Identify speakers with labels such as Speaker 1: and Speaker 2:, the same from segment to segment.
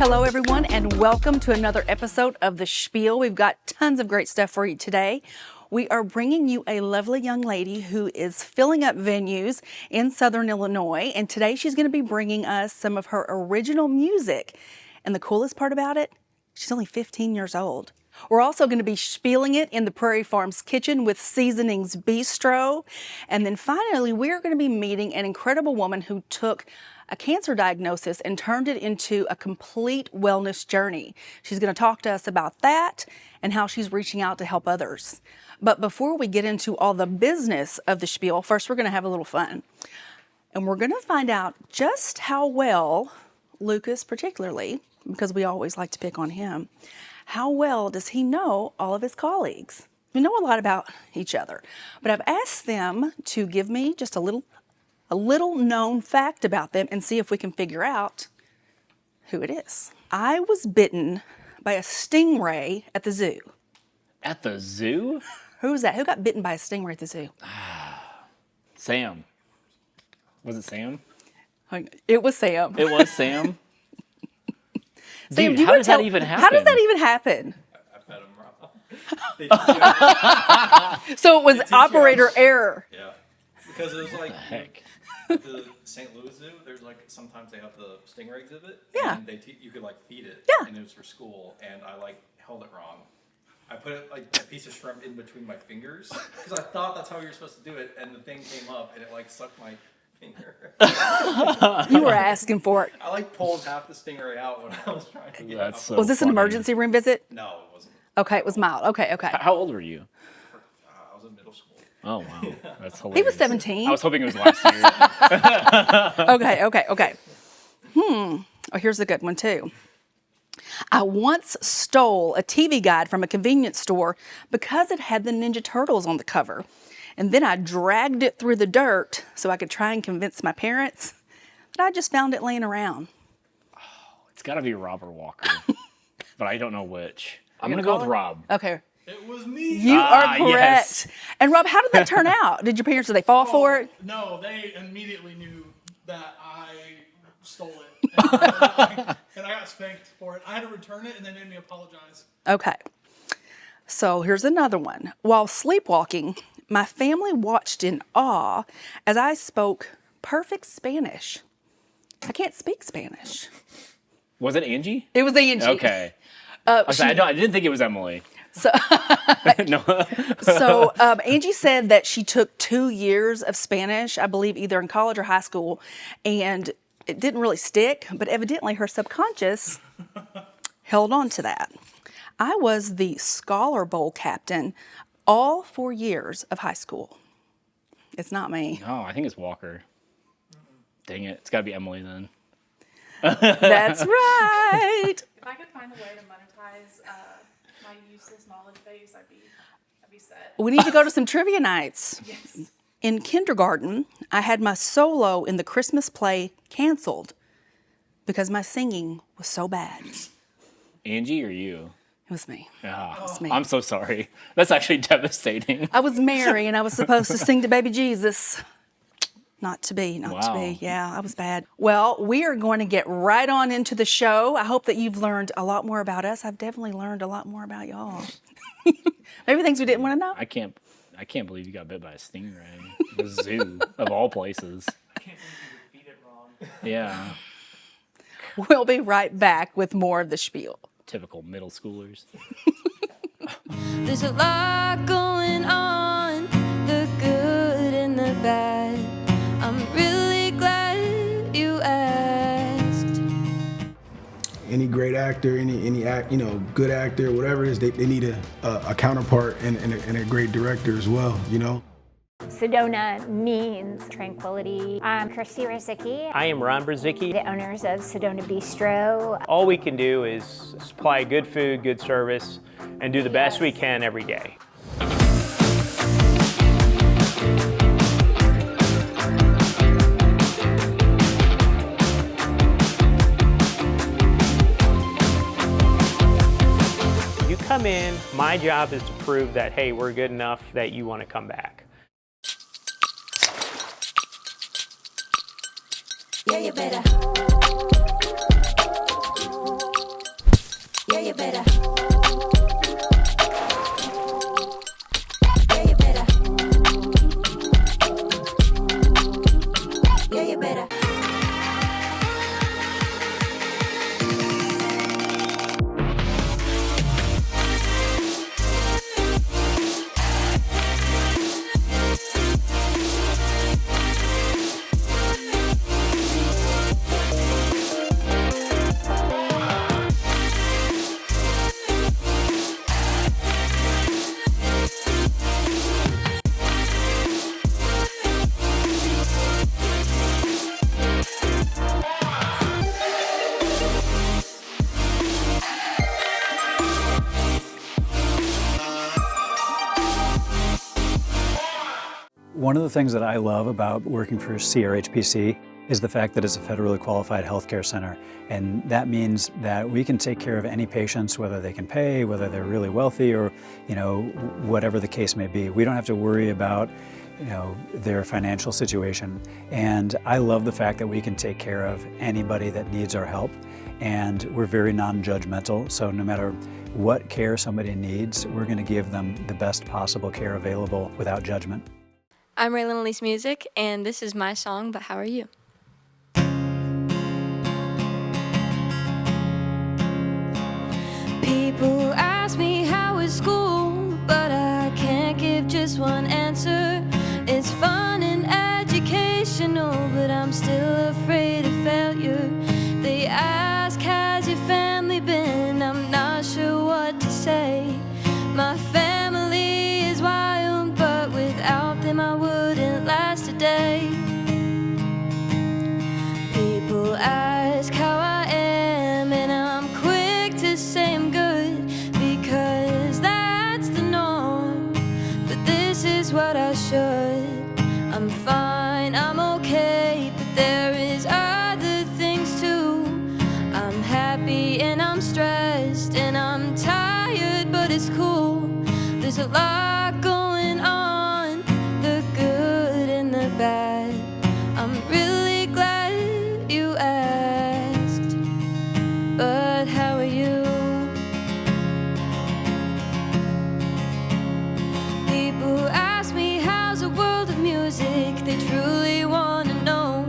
Speaker 1: Hello, everyone, and welcome to another episode of The Spiel. We've got tons of great stuff for you today. We are bringing you a lovely young lady who is filling up venues in Southern Illinois, and today she's going to be bringing us some of her original music. And the coolest part about it, she's only 15 years old. We're also going to be spieling it in the Prairie Farms Kitchen with Seasoning Bistro. And then finally, we're going to be meeting an incredible woman who took a cancer diagnosis and turned it into a complete wellness journey. She's going to talk to us about that and how she's reaching out to help others. But before we get into all the business of the spiel, first we're going to have a little fun. And we're going to find out just how well Lucas, particularly, because we always like to pick on him, how well does he know all of his colleagues? We know a lot about each other, but I've asked them to give me just a little known fact about them and see if we can figure out who it is. I was bitten by a stingray at the zoo.
Speaker 2: At the zoo?
Speaker 1: Who was that? Who got bitten by a stingray at the zoo?
Speaker 2: Sam. Was it Sam?
Speaker 1: It was Sam.
Speaker 2: It was Sam?
Speaker 1: Sam,
Speaker 2: Dude, how does that even happen?
Speaker 1: How does that even happen?
Speaker 3: I fed him raw.
Speaker 1: So it was operator error.
Speaker 3: Yeah. Because it was like
Speaker 2: What the heck?
Speaker 3: the St. Louis Zoo, there's like sometimes they have the stingray exhibit.
Speaker 1: Yeah.
Speaker 3: And you could like feed it.
Speaker 1: Yeah.
Speaker 3: And it was for school, and I like held it wrong. I put it like a piece of shrimp in between my fingers because I thought that's how you were supposed to do it, and the thing came up and it like sucked my finger.
Speaker 1: You were asking for it.
Speaker 3: I like pulled half the stingray out when I was trying to get
Speaker 2: That's
Speaker 3: it.
Speaker 2: so
Speaker 1: Was this an
Speaker 2: funny.
Speaker 1: emergency room visit?
Speaker 3: No, it wasn't.
Speaker 1: Okay, it was mild. Okay.
Speaker 2: How old were you?
Speaker 3: I was in middle school.
Speaker 2: Oh, wow. That's hilarious.
Speaker 1: He was 17.
Speaker 2: I was hoping it was last year.
Speaker 1: Okay. Oh, here's a good one, too. I once stole a TV guide from a convenience store because it had the Ninja Turtles on the cover. And then I dragged it through the dirt so I could try and convince my parents that I just found it laying around.
Speaker 2: It's got to be Rob or Walker, but I don't know which. I'm going to go with Rob.
Speaker 1: Okay.
Speaker 4: It was me.
Speaker 1: You are correct.
Speaker 2: Yes.
Speaker 1: And Rob, how did that turn out? Did your parents, did they fall for it?
Speaker 4: No, they immediately knew that I stole it. And I got spanked for it. I had to return it, and they made me apologize.
Speaker 1: Okay. So here's another one. While sleepwalking, my family watched in awe as I spoke perfect Spanish. I can't speak Spanish.
Speaker 2: Was it Angie?
Speaker 1: It was Angie.
Speaker 2: Okay. I didn't think it was Emily.
Speaker 1: So,
Speaker 2: No.
Speaker 1: Angie said that she took 2 years of Spanish, I believe either in college or high school, and it didn't really stick, but evidently her subconscious held on to that. I was the Scholar Bowl captain all 4 years of high school. It's not me.
Speaker 2: No, I think it's Walker. Dang it. It's got to be Emily then.
Speaker 1: That's right.
Speaker 5: If I could find a way to monetize my useless knowledge base, I'd be set.
Speaker 1: We need to go to some trivia nights.
Speaker 5: Yes.
Speaker 1: In kindergarten, I had my solo in the Christmas play canceled because my singing was so bad.
Speaker 2: Angie or you?
Speaker 1: It was me.
Speaker 2: Oh,
Speaker 1: me.
Speaker 2: I'm so sorry. That's actually devastating.
Speaker 1: I was Mary and I was supposed to sing to baby Jesus. Not to be.
Speaker 2: Wow.
Speaker 1: Yeah, I was bad. Well, we are going to get right on into the show. I hope that you've learned a lot more about us. I've definitely learned a lot more about y'all. Maybe things we didn't want to know.
Speaker 2: I can't believe you got bit by a stingray. The zoo, of all places.
Speaker 4: I can't believe you would feed it wrong.
Speaker 2: Yeah.
Speaker 1: We'll be right back with more of the spiel.
Speaker 2: Typical middle schoolers.
Speaker 6: There's a lot going on, the good and the bad. I'm really glad you asked.
Speaker 7: Any great actor, any good actor, whatever it is, they need a counterpart and a great director as well,
Speaker 8: Sedona means tranquility. I'm Kirsty Rosicki,
Speaker 9: I am Ron Brzezicki.
Speaker 8: the owners of Sedona Bistro.
Speaker 9: All we can do is supply good food, good service, and do the best we can every day. You come in, my job is to prove that, hey, we're good enough that you want to come back.
Speaker 6: Yeah, you better. Yeah, you better. Yeah, you better. Yeah, you better.
Speaker 10: One of the things that I love about working for CRHPC is the fact that it's a federally qualified healthcare center. And that means that we can take care of any patients, whether they can pay, whether they're really wealthy, or, whatever the case may be. We don't have to worry about, their financial situation. And I love the fact that we can take care of anybody that needs our help. And we're very non-judgmental. So no matter what care somebody needs, we're going to give them the best possible care available without judgment.
Speaker 11: I'm Raelynn Alyse Music, and this is my song, But How Are You? People ask me how is school, but I can't give just one answer. It's fun and educational, but I'm still afraid of failure. They ask, has your family been? I'm not sure what to say. My family is wild, but without them I wouldn't last a day. People ask how I am, and I'm quick to say I'm good, because that's the norm, but this is what I should. I'm fine, I'm okay, but there is other things too. I'm happy and I'm stressed and I'm tired, but it's cool. There's a lot going on, the good and the bad. I'm really glad you asked, but how are you? People ask me how's the world of music, they truly want to know.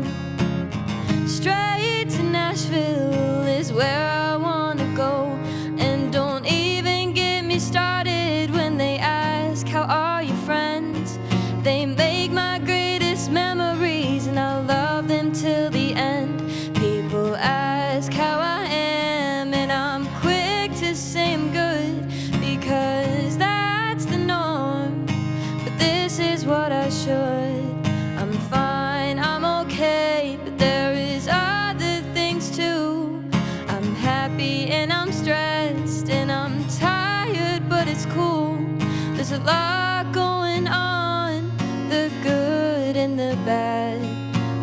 Speaker 11: Straight to Nashville is where I want to go. And don't even get me started when they ask, how are your friends? They make my greatest memories, and I love them till the end. People ask how I am, and I'm quick to say I'm good, because that's the norm, but this is what I should. I'm fine, I'm okay, but there is other things too. I'm happy and I'm stressed and I'm tired, but it's cool. There's a lot going on, the good and the bad.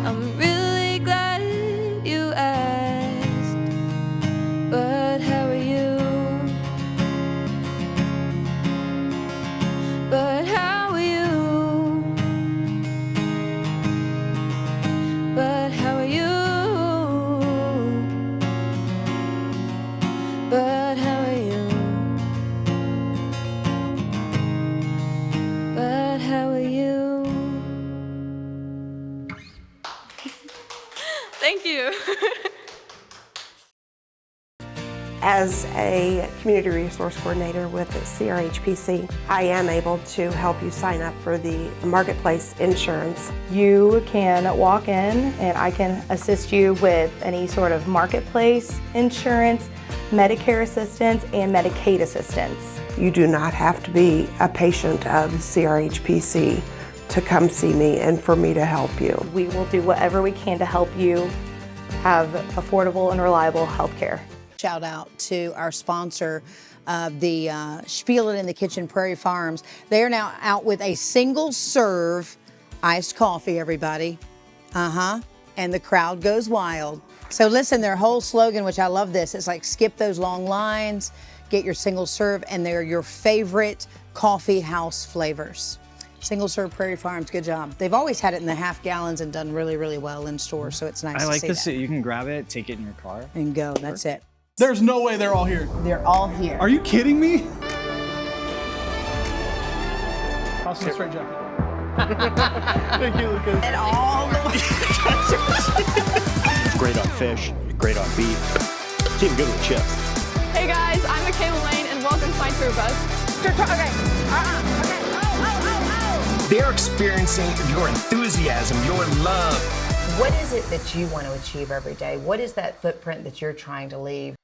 Speaker 11: I'm really glad you asked, but how are you? But how are you? But how are you? But how are you? But how are you? Thank you.
Speaker 12: As a community resource coordinator with CRHPC, I am able to help you sign up for the marketplace insurance.
Speaker 13: You can walk in and I can assist you with any sort of marketplace insurance, Medicare assistance, and Medicaid assistance.
Speaker 12: You do not have to be a patient of CRHPC to come see me and for me to help you.
Speaker 13: We will do whatever we can to help you have affordable and reliable health care.
Speaker 14: Shout out to our sponsor of the Spiel in the Kitchen, Prairie Farms. They are now out with a single serve iced coffee, everybody. And the crowd goes wild. So listen, their whole slogan, which I love this, it's like skip those long lines, get your single serve, and they're your favorite coffee house flavors. Single serve Prairie Farms, good job. They've always had it in the half gallons and done really, really well in stores, so it's nice to see that.
Speaker 15: I like this. You can grab it, take it in your car.
Speaker 14: And go, that's it.
Speaker 4: There's no way they're all here.
Speaker 14: They're all here.
Speaker 4: Are you kidding me? Toss him a straight jacket. Thank you, Lucas.
Speaker 14: And all the
Speaker 15: Great on fish, great on beef. It's even good with chips.
Speaker 16: Hey guys, I'm Rachael Arnold and welcome to my tour bus.
Speaker 14: Okay.
Speaker 17: They're experiencing your enthusiasm, your love.
Speaker 14: What is it that you want to achieve every day? What is that footprint that you're trying to leave?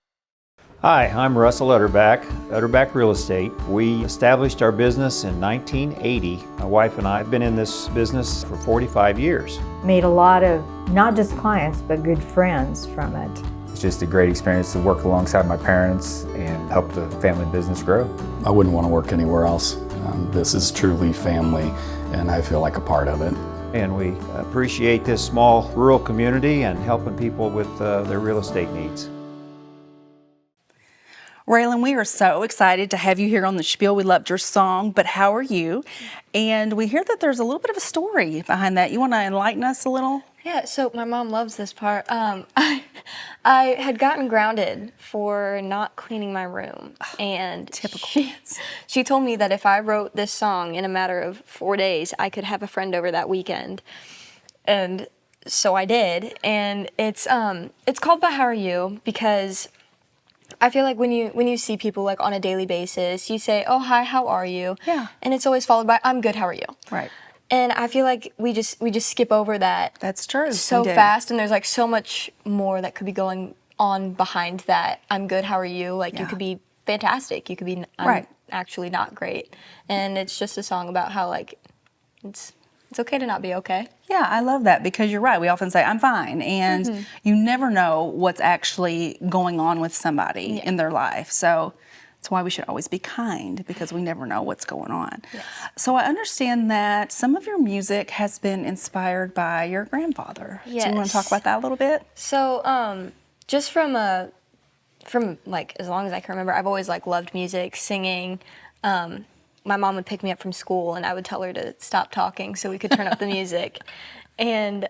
Speaker 18: Hi, I'm Russell Utterback, Utterback Real Estate. We established our business in 1980. My wife and I have been in this business for 45 years.
Speaker 19: Made a lot of, not just clients, but good friends from it.
Speaker 20: It's just a great experience to work alongside my parents and help the family business grow.
Speaker 21: I wouldn't want to work anywhere else. This is truly family, and I feel like a part of it.
Speaker 18: And we appreciate this small rural community and helping people with their real estate needs.
Speaker 1: Raelynn, we are so excited to have you here on the Spiel. We loved your song, but how are you? And we hear that there's a little bit of a story behind that. You want to enlighten us a little?
Speaker 22: Yeah, so my mom loves this part. I had gotten grounded for not cleaning my room, and she told me that if I wrote this song in a matter of 4 days, I could have a friend over that weekend. And so I did, and it's called But How Are You? Because I feel like when you see people like on a daily basis, you say, "Oh, hi, how are you?"
Speaker 1: Yeah.
Speaker 22: And it's always followed by, "I'm good, how are you?"
Speaker 1: Right.
Speaker 22: And I feel like we just skip over that.
Speaker 1: That's true.
Speaker 22: So fast, and there's like so much more that could be going on behind that. "I'm good, how are you?" Like you could be fantastic. You could be I'm actually not great. And it's just a song about how like it's okay to not be okay.
Speaker 1: Yeah, I love that because you're right. We often say, "I'm fine," and you never know what's actually going on with somebody in their life. So that's why we should always be kind, because we never know what's going on.
Speaker 22: Yes.
Speaker 1: So I understand that some of your music has been inspired by your grandfather.
Speaker 22: Yes.
Speaker 1: Do you want to talk about that a little bit?
Speaker 22: So just from like as long as I can remember, I've always like loved music, singing. My mom would pick me up from school and I would tell her to stop talking so we could turn up the music. And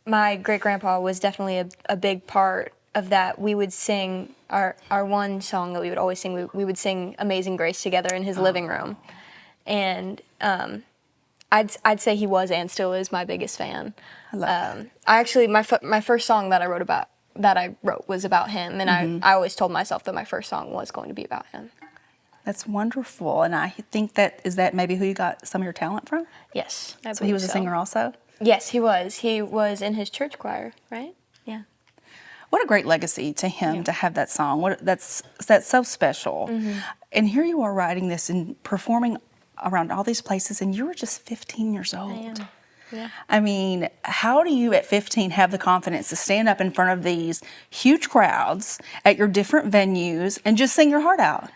Speaker 22: my great-grandpa was definitely a big part of that. We would sing our one song that we would always sing. We would sing Amazing Grace together in his living room. And I'd say he was and still is my biggest fan.
Speaker 1: I love that.
Speaker 22: I actually, my first song that I wrote was about him. And I always told myself that my first song was going to be about him.
Speaker 1: That's wonderful. And I think is that maybe who you got some of your talent from?
Speaker 22: Yes.
Speaker 1: So he was a singer also?
Speaker 22: Yes, he was. He was in his church choir, right? Yeah.
Speaker 1: What a great legacy to him to have that song. That's so special. And here you are writing this and performing around all these places, and you were just 15 years old.
Speaker 22: I am. Yeah.
Speaker 1: I mean, how do you at 15 have the confidence to stand up in front of these huge crowds at your different venues and just sing your heart out?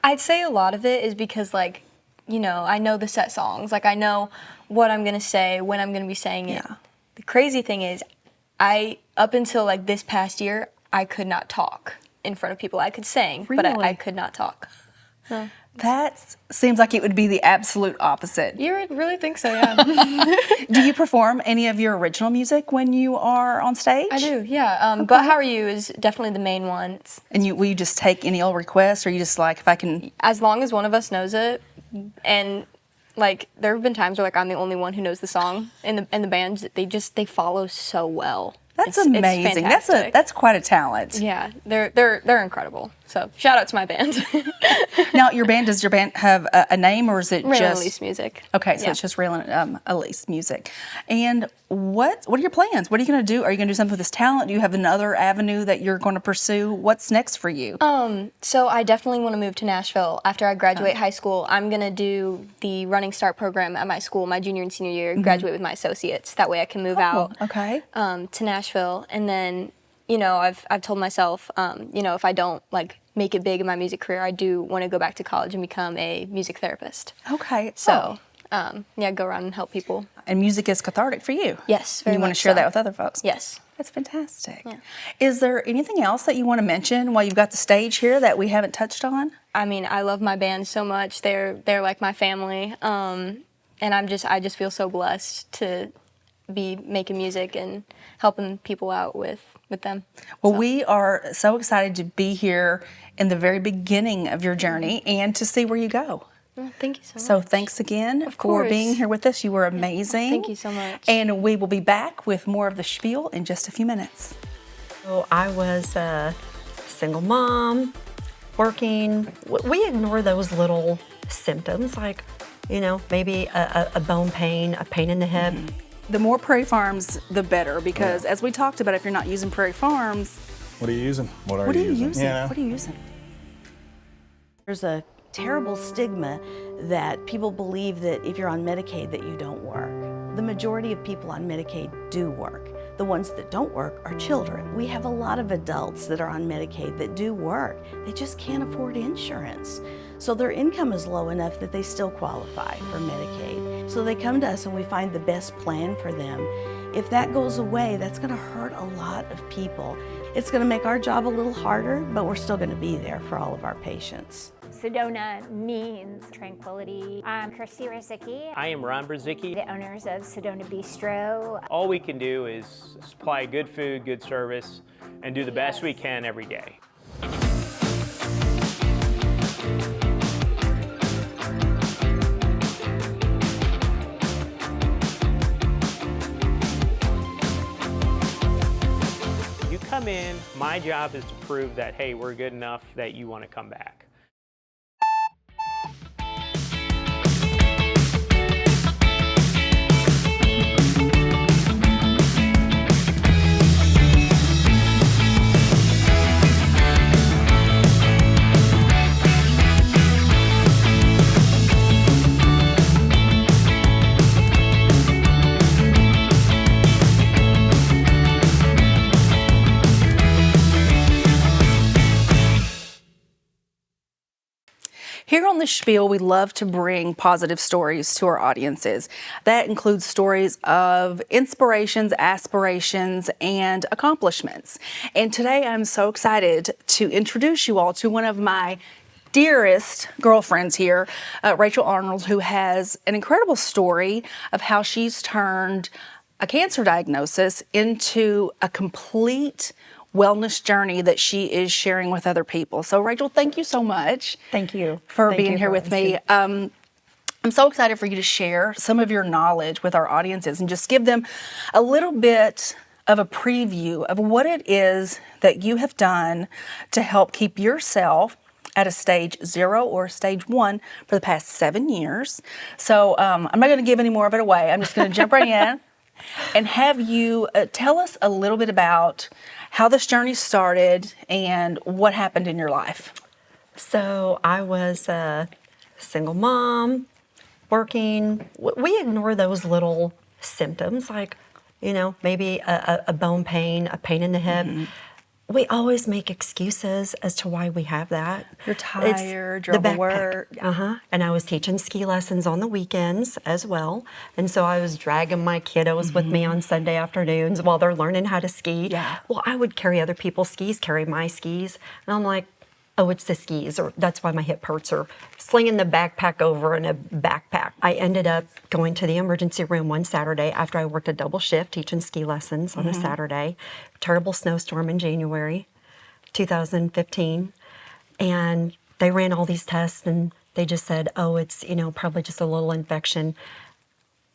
Speaker 22: I'd say a lot of it is because, like, you know, I know the set songs. Like, I know what I'm going to say, when I'm going to be saying it. The crazy thing is, up until, like, this past year, I could not talk in front of people. I could sing, but I could not talk. No.
Speaker 1: That seems like it would be the absolute opposite.
Speaker 22: You would really think so, yeah.
Speaker 1: Do you perform any of your original music when you are on stage?
Speaker 22: I do, yeah. But How Are You is definitely the main one.
Speaker 1: And will you just take any old requests, or you just like, if I can...
Speaker 22: As long as one of us knows it, and like there have been times where like I'm the only one who knows the song in the band. They follow so well.
Speaker 1: That's amazing. That's quite a talent.
Speaker 22: Yeah, they're incredible. So shout out to my band.
Speaker 1: Now, does your band have a name, or is it
Speaker 22: Raelynn
Speaker 1: just
Speaker 22: Alyse Music?
Speaker 1: Okay, so it's just Raelynn Alyse Music. And what are your plans? What are you going to do? Are you going to do something with this talent? Do you have another avenue that you're going to pursue? What's next for you?
Speaker 22: So I definitely want to move to Nashville after I graduate high school. I'm going to do the Running Start program at my school, my junior and senior year. Graduate with my associates. That way I can move out.
Speaker 1: Okay.
Speaker 22: To Nashville, and then I've told myself, if I don't like make it big in my music career, I do want to go back to college and become a music therapist.
Speaker 1: Okay.
Speaker 22: So, go around and help people.
Speaker 1: And music is cathartic for you.
Speaker 22: Yes,
Speaker 1: very much. You want to share that with other folks.
Speaker 22: Yes.
Speaker 1: That's fantastic.
Speaker 22: Yeah.
Speaker 1: Is there anything else that you want to mention while you've got the stage here that we haven't touched on?
Speaker 22: I mean, I love my band so much. They're like my family, and I just feel so blessed to be making music and helping people out with them.
Speaker 1: Well, we are so excited to be here in the very beginning of your journey and to see where you go.
Speaker 22: Well, thank you so much.
Speaker 1: So thanks again for being here with us. You were amazing.
Speaker 22: Thank you so much.
Speaker 1: And we will be back with more of the spiel in just a few minutes.
Speaker 3: So I was a single mom, working. We ignore those little symptoms like, you know, maybe a bone pain, a pain in the hip.
Speaker 1: The more Prairie Farms, the better, because as we talked about, if you're not using Prairie Farms,
Speaker 21: What are you using?
Speaker 1: what are you using?
Speaker 21: Yeah.
Speaker 1: What are you using?
Speaker 5: There's a terrible stigma that people believe that if you're on Medicaid that you don't work. The majority of people on Medicaid do work. The ones that don't work are children. We have a lot of adults that are on Medicaid that do work. They just can't afford insurance. So their income is low enough that they still qualify for Medicaid. So they come to us and we find the best plan for them. If that goes away, that's gonna hurt a lot of people. It's gonna make our job a little harder, but we're still gonna be there for all of our patients.
Speaker 8: Sedona means tranquility. I'm Kandi Bradford.
Speaker 9: I am Ron Brzezicki.
Speaker 8: The owners of Seasoning Bistro.
Speaker 9: All we can do is supply good food, good service, and do the best we can every day. You come in, my job is to prove that, hey, we're good enough that you want to come back.
Speaker 1: Here on the Spiel, we love to bring positive stories to our audiences. That includes stories of inspirations, aspirations, and accomplishments. And today I'm so excited to introduce you all to one of my dearest girlfriends here, Rachael Arnold, who has an incredible story of how she's turned a cancer diagnosis into a complete wellness journey that she is sharing with other people. So Rachael, thank you so much.
Speaker 3: Thank you
Speaker 1: for being here with me. I'm so excited for you to share some of your knowledge with our audiences and just give them a little bit of a preview of what it is that you have done to help keep yourself at a stage 0 or stage 1 for the past 7 years. So I'm not going to give any more of it away. I'm just going to jump right in and have you tell us a little bit about how this journey started and what happened in your life.
Speaker 3: So I was a single mom, working. We ignore those little symptoms like, you know, maybe a bone pain, a pain in the hip. We always make excuses as to why we have that.
Speaker 1: You're tired, you're overworked.
Speaker 3: And I was teaching ski lessons on the weekends as well. And so I was dragging my kiddos with me on Sunday afternoons while they're learning how to ski.
Speaker 1: Yeah.
Speaker 3: Well, I would carry other people's skis, carry my skis. And I'm like, oh, it's the skis, or that's why my hip hurts, or slinging the backpack over in a backpack. I ended up going to the emergency room one Saturday after I worked a double shift teaching ski lessons on a Saturday. Terrible snowstorm in January 2015. And they ran all these tests and they just said, oh, it's, you know, probably just a little infection.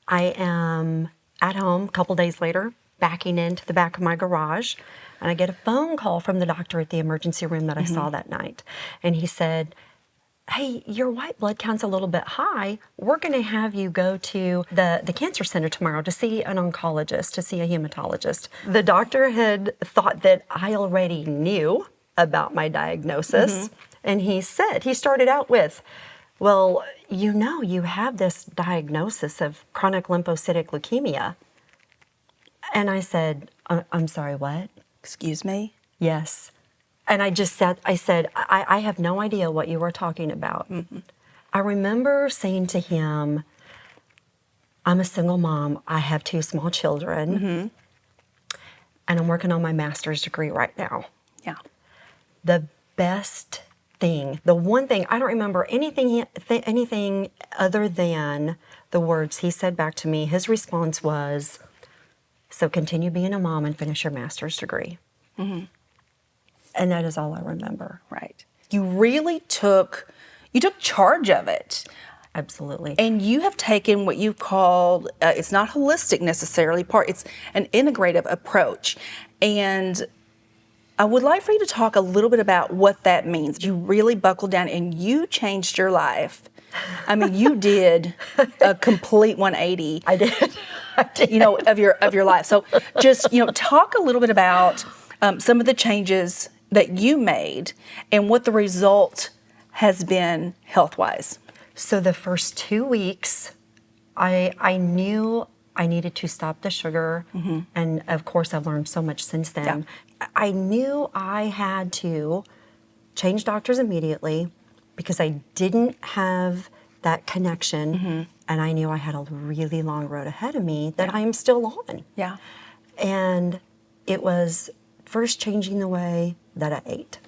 Speaker 3: I am at home a couple days later, backing into the back of my garage, and I get a phone call from the doctor at the emergency room that I saw that night. And he said, hey, your white blood count's a little bit high. We're going to have you go to the cancer center tomorrow to see an oncologist, to see a hematologist. The doctor had thought that I already knew about my diagnosis. And he started out with, well, you know, you have this diagnosis of chronic lymphocytic leukemia. And I said, I'm sorry, what?
Speaker 1: Excuse me?
Speaker 3: Yes. And I said, I have no idea what you are talking about. I remember saying to him, I'm a single mom. I have 2 small children. And I'm working on my master's degree right now.
Speaker 1: Yeah.
Speaker 3: The best thing, the one thing, I don't remember anything other than the words he said back to me. His response was, So continue being a mom and finish your master's degree.
Speaker 1: Mm-hmm.
Speaker 3: And that is all I remember.
Speaker 1: Right. You really took charge of it.
Speaker 3: Absolutely.
Speaker 1: And you have taken what you've called, it's not holistic necessarily, it's an integrative approach. And I would like for you to talk a little bit about what that means. You really buckled down and you changed your life. I mean, you did a complete 180.
Speaker 3: I did.
Speaker 1: Of your life. So just, talk a little bit about some of the changes that you made and what the result has been health-wise.
Speaker 3: So the first 2 weeks, I knew I needed to stop the sugar.
Speaker 1: Mm-hmm.
Speaker 3: And of course, I've learned so much since then.
Speaker 1: Yeah.
Speaker 3: I knew I had to change doctors immediately because I didn't have that connection.
Speaker 1: Mm-hmm.
Speaker 3: And I knew I had a really long road ahead of me that I am still on.
Speaker 1: Yeah.
Speaker 3: And it was first changing the way that I ate.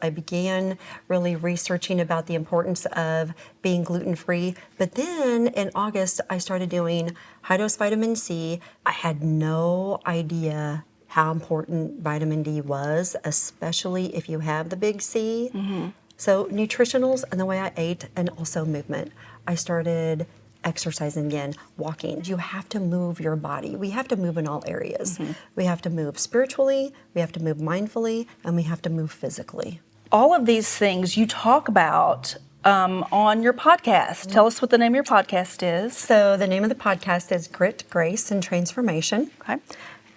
Speaker 3: I began really researching about the importance of being gluten-free. But then in August, I started doing high-dose vitamin C. I had no idea how important vitamin D was, especially if you have the big C.
Speaker 1: Mm-hmm.
Speaker 3: So nutritionals and the way I ate, and also movement. I started exercising again, walking. You have to move your body. We have to move in all areas.
Speaker 1: Mm-hmm.
Speaker 3: We have to move spiritually, we have to move mindfully, and we have to move physically.
Speaker 1: All of these things you talk about on your podcast. Tell us what the name of your podcast is.
Speaker 3: So the name of the podcast is Grit, Grace, and Transformation.
Speaker 1: Okay.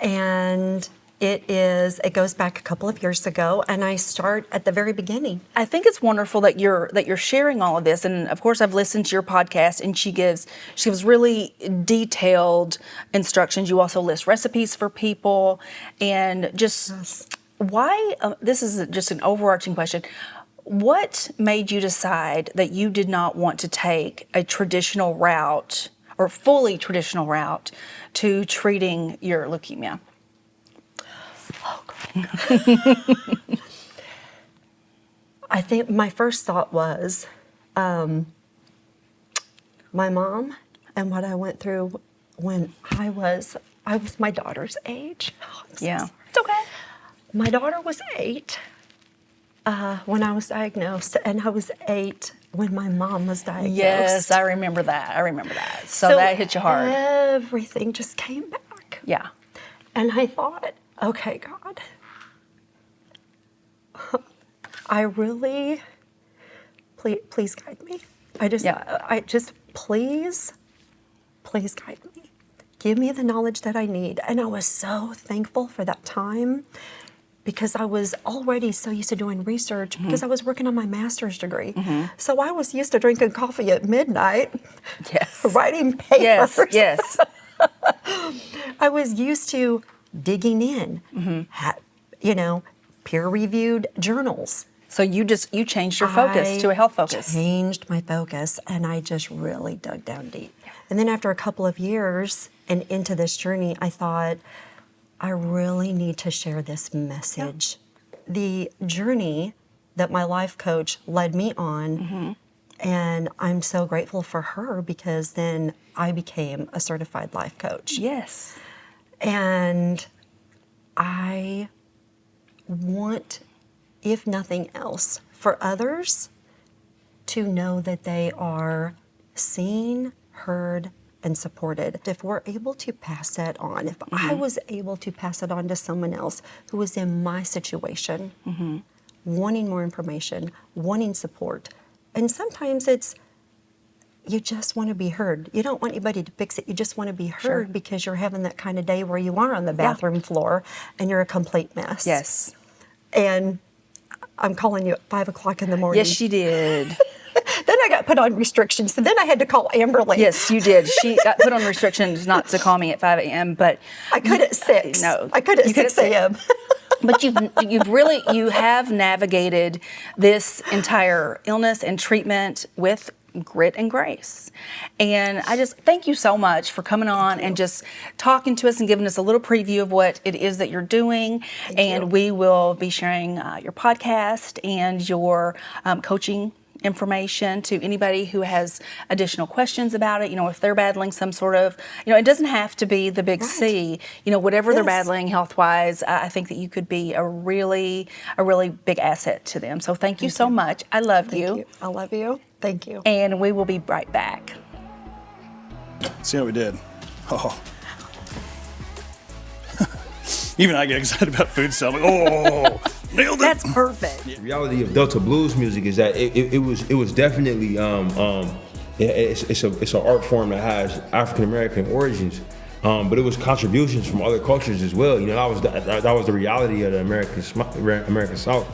Speaker 3: And it goes back a couple of years ago, and I start at the very beginning.
Speaker 1: I think it's wonderful that you're sharing all of this. And of course, I've listened to your podcast, and she gives really detailed instructions. You also list recipes for people, and just.
Speaker 3: Yes.
Speaker 1: Why, this is just an overarching question, what made you decide that you did not want to take a traditional route or fully traditional route to treating your leukemia?
Speaker 3: Oh, God. I think my first thought was my mom and what I went through when I was my daughter's age. Oh,
Speaker 1: yeah, it's okay.
Speaker 3: My daughter was 8 when I was diagnosed, and I was 8 when my mom was diagnosed.
Speaker 1: Yes, I remember that. So that hit you hard.
Speaker 3: Everything just came back.
Speaker 1: Yeah.
Speaker 3: And I thought, okay, God, I really, please guide me. I just, please guide me. Give me the knowledge that I need. And I was so thankful for that time, because I was already so used to doing research because I was working on my master's degree.
Speaker 1: Mm-hmm.
Speaker 3: So I was used to drinking coffee at midnight,
Speaker 1: yes,
Speaker 3: writing papers.
Speaker 1: Yes.
Speaker 3: I was used to digging in, peer-reviewed journals.
Speaker 1: So you changed your focus to a health focus.
Speaker 3: Changed my focus, and I just really dug down deep. And then after a couple of years and into this journey, I thought, I really need to share this message. Yeah. The journey that my life coach led me on, and I'm so grateful for her, because then I became a certified life coach.
Speaker 1: Yes.
Speaker 3: And I want, if nothing else, for others to know that they are seen, heard, and supported. If we're able to pass that on, if I was able to pass it on to someone else who was in my situation, wanting more information, wanting support, and sometimes it's, you just want to be heard. You don't want anybody to fix it. You just want to be heard because you're having that kind of day where you are on the bathroom floor and you're a complete mess.
Speaker 1: Yes.
Speaker 3: And I'm calling you at 5 o'clock in the morning.
Speaker 1: Yes, she did.
Speaker 3: Then I got put on restrictions. So then I had to call Amberly.
Speaker 1: Yes, you did. She got put on restrictions not to call me at 5 a.m., but...
Speaker 3: I could at 6.
Speaker 1: No.
Speaker 3: I could at 6 a.m.
Speaker 1: But you have navigated this entire illness and treatment with grit and grace. And I just thank you so much for coming on and just talking to us and giving us a little preview of what it is that you're doing. We will be sharing your podcast and your coaching information to anybody who has additional questions about it. You know, if they're battling some sort of, you know, it doesn't have to be the big C. You know, whatever they're battling health-wise, I think that you could be a really big asset to them. So thank you so much. I love you.
Speaker 3: I love you. Thank you.
Speaker 1: And we will be right back.
Speaker 4: See what we did. Oh. Even I get excited about food, so I'm like, oh, nailed it.
Speaker 1: That's perfect.
Speaker 2: The reality of Delta blues music is that it was definitely it's an art form that has African American origins, but it was contributions from other cultures as well. You know, that was the reality of the American South.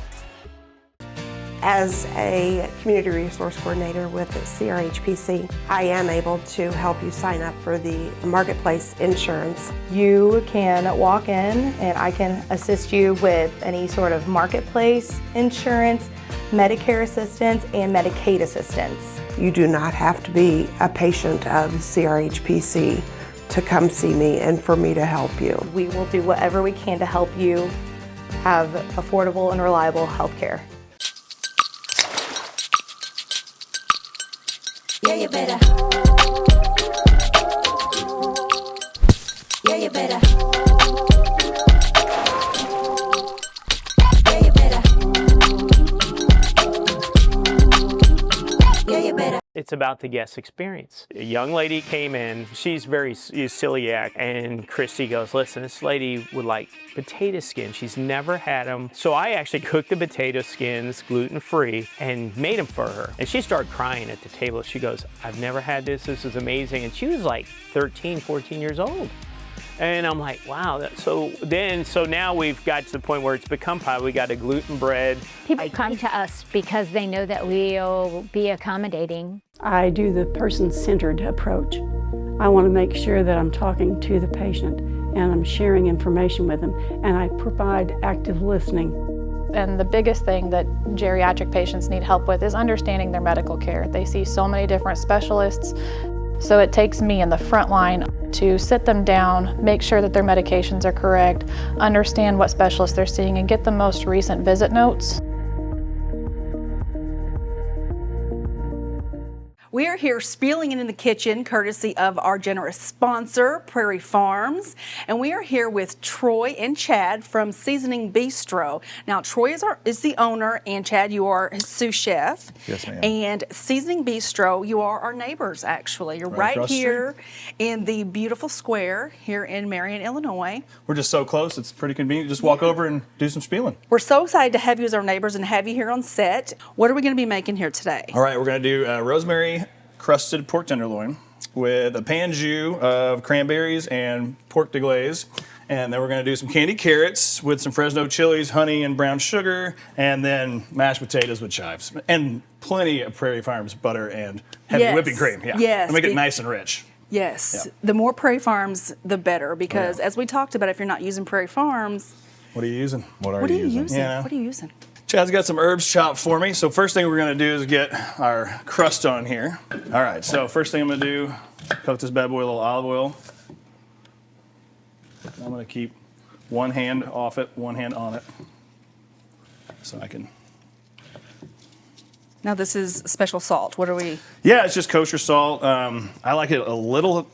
Speaker 12: As a community resource coordinator with CRHPC, I am able to help you sign up for the marketplace insurance.
Speaker 13: You can walk in and I can assist you with any sort of marketplace insurance, Medicare assistance, and Medicaid assistance.
Speaker 12: You do not have to be a patient of CRHPC to come see me and for me to help you.
Speaker 13: We will do whatever we can to help you have affordable and reliable health care.
Speaker 11: Yeah, you better. Yeah, you better. Yeah, you better. Yeah, you better.
Speaker 9: It's about the guest experience. A young lady came in, she's very celiac, and Christy goes, listen, this lady would like potato skins. She's never had them. So I actually cooked the potato skins gluten-free and made them for her. And she started crying at the table. She goes, I've never had this. This is amazing. And she was like 13, 14 years old. And I'm like, wow. So now we've got to the point where it's become pie. We got a gluten bread.
Speaker 8: People come to us because they know that we'll be accommodating.
Speaker 7: I do the person-centered approach. I want to make sure that I'm talking to the patient and I'm sharing information with them, and I provide active listening.
Speaker 16: And the biggest thing that geriatric patients need help with is understanding their medical care. They see so many different specialists. So it takes me in the front line to sit them down, make sure that their medications are correct, understand what specialists they're seeing, and get the most recent visit notes.
Speaker 1: We are here spieling it in the kitchen, courtesy of our generous sponsor, Prairie Farms. And we are here with Troy and Chad from Seasoning Bistro. Now, Troy is the owner, and Chad, you are his sous chef.
Speaker 23: Yes, ma'am.
Speaker 1: And Seasoning Bistro, you are our neighbors, actually. You're right here in the beautiful square here in Marion, Illinois.
Speaker 4: We're just so close, it's pretty convenient. Just walk over and do some spieling.
Speaker 1: We're so excited to have you as our neighbors and have you here on set. What are we going to be making here today?
Speaker 4: All right, we're going to do rosemary-crusted pork tenderloin with a pan jus of cranberries and pork deglaze. And then we're going to do some candied carrots with some Fresno chilies, honey, and brown sugar, and then mashed potatoes with chives. And plenty of Prairie Farms butter and heavy whipping cream. Yeah.
Speaker 1: Yes.
Speaker 4: To make it nice and rich.
Speaker 1: Yes.
Speaker 4: Yeah.
Speaker 1: The more Prairie Farms, the better, because as we talked about, if you're not using Prairie Farms,
Speaker 4: what are you using?
Speaker 1: What are you using? Yeah. What are you using?
Speaker 4: Chad's got some herbs chopped for me. So first thing we're gonna do is get our crust on here. All right, so first thing I'm gonna do, coat this bad boy with a little olive oil. I'm gonna keep one hand off it, one hand on it. So I can.
Speaker 1: Now this is special salt. What are we?
Speaker 4: Yeah, it's just kosher salt. I like it a little,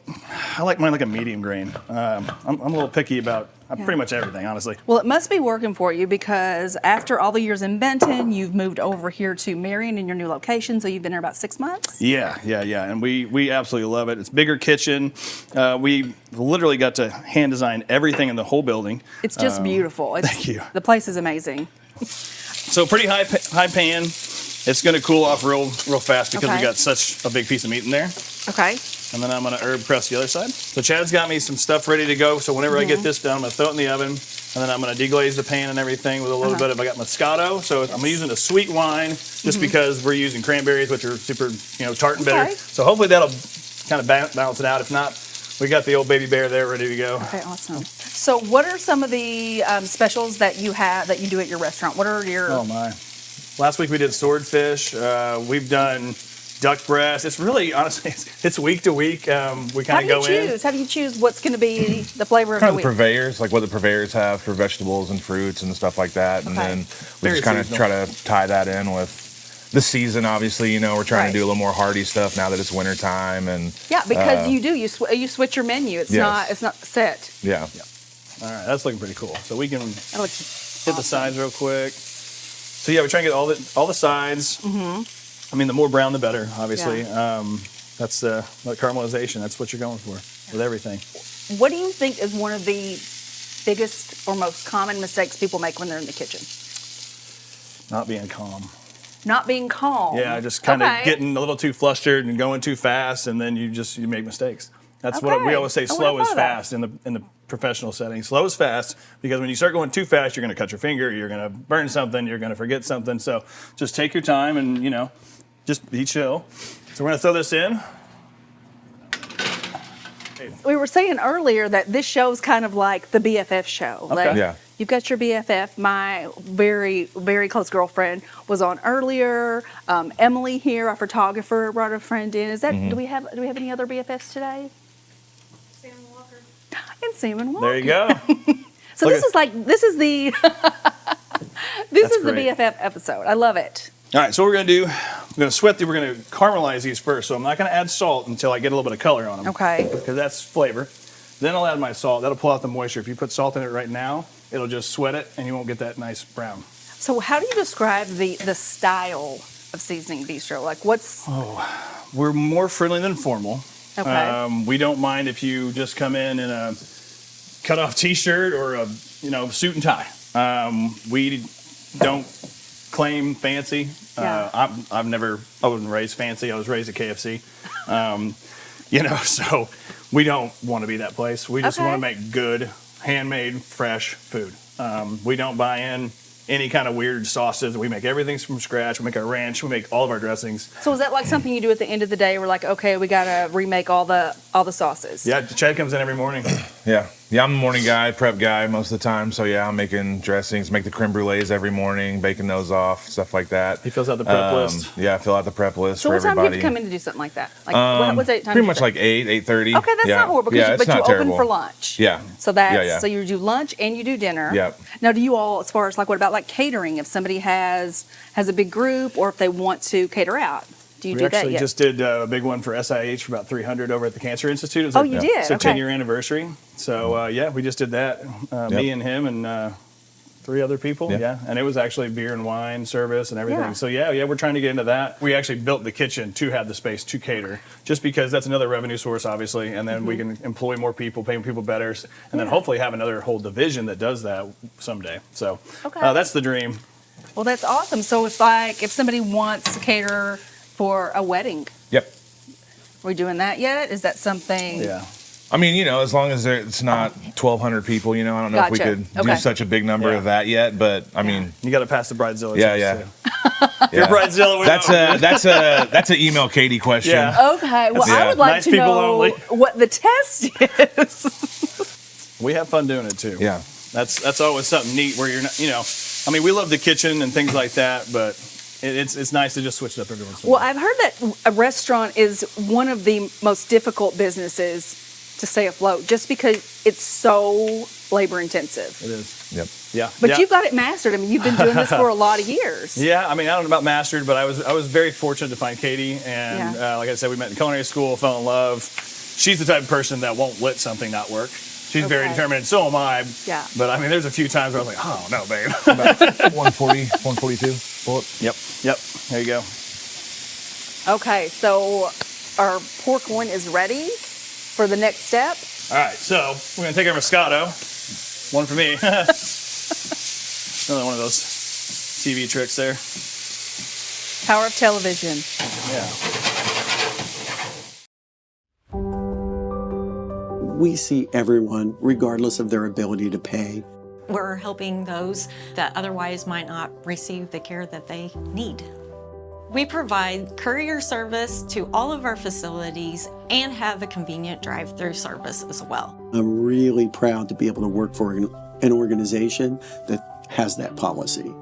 Speaker 4: I like mine like a medium grain. I'm a little picky about pretty much everything, honestly.
Speaker 1: Well, it must be working for you because after all the years in Benton, you've moved over here to Marion in your new location, so you've been here about 6 months?
Speaker 4: Yeah, and we absolutely love it. It's a bigger kitchen. We literally got to hand design everything in the whole building.
Speaker 1: It's just beautiful.
Speaker 4: Thank you.
Speaker 1: The place is amazing.
Speaker 4: So pretty high pan. It's going to cool off real fast because we got such a big piece of meat in there.
Speaker 1: Okay.
Speaker 4: And then I'm going to herb press the other side. So Chad's got me some stuff ready to go. So whenever I get this done, I'm going to throw it in the oven. And then I'm going to deglaze the pan and everything with a little bit of, I got Moscato. So I'm using a sweet wine just because we're using cranberries, which are super, tart and bitter. So hopefully that'll kind of balance it out. If not, we got the old baby bear there ready to go.
Speaker 1: Okay, awesome. So what are some of the specials that you have, that you do at your restaurant? What are your...
Speaker 4: Oh my. Last week we did swordfish. We've done duck breast. It's really, honestly, it's week to week. We kind of go in.
Speaker 1: How do you choose what's going to be the flavor of
Speaker 23: kind
Speaker 1: the
Speaker 23: of
Speaker 1: week?
Speaker 23: the purveyors, like what the purveyors have for vegetables and fruits and stuff like that. And then we just kind of try to tie that in with the season, obviously, you know, we're trying
Speaker 1: Right.
Speaker 23: to do a little more hearty stuff now that it's wintertime. And
Speaker 1: Yeah, because you switch your menu. It's
Speaker 23: Yes.
Speaker 1: not set.
Speaker 23: yeah.
Speaker 4: All right, that's looking pretty cool. So we can
Speaker 1: That looks
Speaker 4: hit the sides real quick. So yeah, we're trying to get all the sides.
Speaker 1: Mm-hmm.
Speaker 4: I mean, the more brown, the better, obviously. That's the caramelization. That's what you're going for with everything.
Speaker 1: What do you think is one of the biggest or most common mistakes people make when they're in the kitchen?
Speaker 4: Not being calm.
Speaker 1: Not being calm.
Speaker 4: Yeah, just kind of
Speaker 1: Okay.
Speaker 4: getting a little too flustered and going too fast, and then you make mistakes. That's what we
Speaker 1: Okay.
Speaker 4: always say.
Speaker 1: I
Speaker 4: Slow
Speaker 1: wouldn't
Speaker 4: is
Speaker 1: thought of that.
Speaker 4: fast in the professional setting. Slow is fast, because when you start going too fast, you're going to cut your finger, you're going to burn something, you're going to forget something. So just take your time and just be chill. So we're going to throw this in.
Speaker 1: We were saying earlier that this show's kind of like the BFF show.
Speaker 4: Okay.
Speaker 1: Like,
Speaker 23: Yeah.
Speaker 1: you've got your BFF. My very, very close girlfriend was on earlier. Emily here, our photographer, brought a friend in. Is that
Speaker 23: Mm-hmm.
Speaker 1: do we have any other BFFs today? Sam Walker. And Sam Walker.
Speaker 4: There you go.
Speaker 1: So
Speaker 4: Look
Speaker 1: this is the this is the
Speaker 4: great.
Speaker 1: BFF episode. I love it.
Speaker 4: All right, so what we're going to do, we're going to caramelize these first. So I'm not going to add salt until I get a little bit of color on them.
Speaker 1: Okay.
Speaker 4: Because that's flavor. Then I'll add my salt. That'll pull out the moisture. If you put salt in it right now, it'll just sweat it, and you won't get that nice brown.
Speaker 1: So how do you describe the style of Seasoning Bistro? Like what's
Speaker 4: We're more friendly than formal.
Speaker 1: Okay.
Speaker 4: We don't mind if you just come in a cut-off T-shirt or a suit and tie. We don't claim fancy.
Speaker 1: Yeah.
Speaker 4: I wasn't raised fancy. I was raised at KFC. So we don't want to be that place. We just
Speaker 1: Okay.
Speaker 4: want to make good, handmade, fresh food. We don't buy in any kind of weird sauces. We make everything from scratch. We make our ranch. We make all of our dressings.
Speaker 1: So is that like something you do at the end of the day? We're like, okay, we gotta remake all the sauces.
Speaker 4: Yeah, Chad comes in every morning.
Speaker 23: Yeah, I'm the morning guy, prep guy most of the time. So yeah, I'm making dressings, make the creme brulees every morning, baking those off, stuff like that.
Speaker 4: He fills out the prep list.
Speaker 23: Yeah, I fill out the prep list
Speaker 1: So
Speaker 23: for
Speaker 1: what time
Speaker 23: everybody.
Speaker 1: do you have to come in to do something like that? Like what's that time?
Speaker 23: Pretty much like 8:30.
Speaker 1: Okay, that's not horrible.
Speaker 23: Yeah,
Speaker 1: But
Speaker 23: it's
Speaker 1: you
Speaker 23: not
Speaker 1: open
Speaker 23: terrible.
Speaker 1: for lunch.
Speaker 23: Yeah.
Speaker 1: So that's
Speaker 23: yeah.
Speaker 1: so you do lunch and you do dinner.
Speaker 23: Yep.
Speaker 1: Now, do you all, as far as like what about like catering? If somebody has a big group or if they want to cater out, do you
Speaker 4: We
Speaker 1: do that
Speaker 4: actually
Speaker 1: yet?
Speaker 4: just did a big one for SIH for about 300 over at the Cancer Institute. It was
Speaker 1: You did?
Speaker 4: So
Speaker 1: Okay.
Speaker 4: 10-year anniversary. So we just did that. Me and him and 3 other people. Yeah. And it was actually beer and wine service and everything.
Speaker 1: Yeah.
Speaker 4: So we're trying to get into that. We actually built the kitchen to have the space to cater, just because that's another revenue source, obviously. And then we can employ more people, pay people better, and then hopefully have another whole division that does that someday. So that's the dream.
Speaker 1: Well, that's awesome. So if somebody wants to cater for a wedding,
Speaker 23: Yep.
Speaker 1: are we doing that yet? Is that something?
Speaker 4: Yeah.
Speaker 23: I mean, as long as it's not 1,200 people, I don't know if we
Speaker 1: Gotcha.
Speaker 23: could
Speaker 1: Okay.
Speaker 23: do such a big number of that yet. But I mean,
Speaker 4: you got to pass the bridezilla.
Speaker 23: Yeah,
Speaker 4: test,
Speaker 23: yeah.
Speaker 4: too. Your bridezilla.
Speaker 23: That's an email Katie question.
Speaker 4: Yeah.
Speaker 1: Okay. Well,
Speaker 23: Yeah.
Speaker 1: I would like
Speaker 4: Nice
Speaker 1: to
Speaker 4: people
Speaker 1: know
Speaker 4: only.
Speaker 1: what the test is.
Speaker 4: We have fun doing it too.
Speaker 23: Yeah.
Speaker 4: That's always something neat where you're not, I mean, we love the kitchen and things like that, but it's nice to just switch it up every once in a
Speaker 1: Well,
Speaker 4: while.
Speaker 1: I've heard that a restaurant is one of the most difficult businesses to stay afloat, just because it's so labor intensive.
Speaker 4: It is.
Speaker 23: Yep.
Speaker 4: Yeah.
Speaker 1: But
Speaker 4: yeah.
Speaker 1: you've got it mastered. I mean, you've been doing this for a lot of years.
Speaker 4: Yeah, I mean, I don't know about mastered, but I was very fortunate to find Katie, and like I said, we met in culinary school, fell in love. She's the type of person that won't let something not work. She's very determined, and so am I.
Speaker 1: Yeah.
Speaker 4: But I mean, there's a few times where I was like, oh no, babe.
Speaker 23: About 140, 142. Pull it.
Speaker 4: Yep. There you go.
Speaker 1: Okay, so our pork loin is ready for the next step.
Speaker 4: All right, so we're gonna take our Moscato. One for me. Another one of those TV tricks there.
Speaker 1: Power of television.
Speaker 4: Yeah.
Speaker 6: We see everyone, regardless of their ability to pay.
Speaker 3: We're helping those that otherwise might not receive the care that they need. We provide courier service to all of our facilities and have a convenient drive-through service as well.
Speaker 6: I'm really proud to be able to work for an organization that has that policy.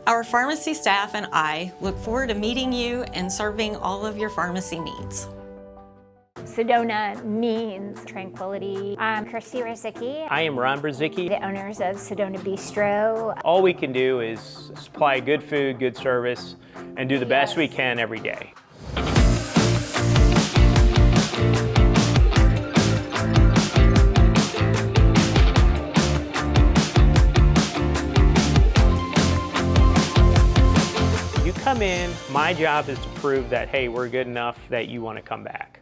Speaker 3: Our pharmacy staff and I look forward to meeting you and serving all of your pharmacy needs.
Speaker 8: Sedona means tranquility. I'm Kristi Rosicki.
Speaker 9: I am Ron Brzezicki.
Speaker 8: The owners of Seasoning Bistro.
Speaker 9: All we can do is supply good food, good service, and do the best we can every day. You come in, my job is to prove that, hey, we're good enough that you want to come back.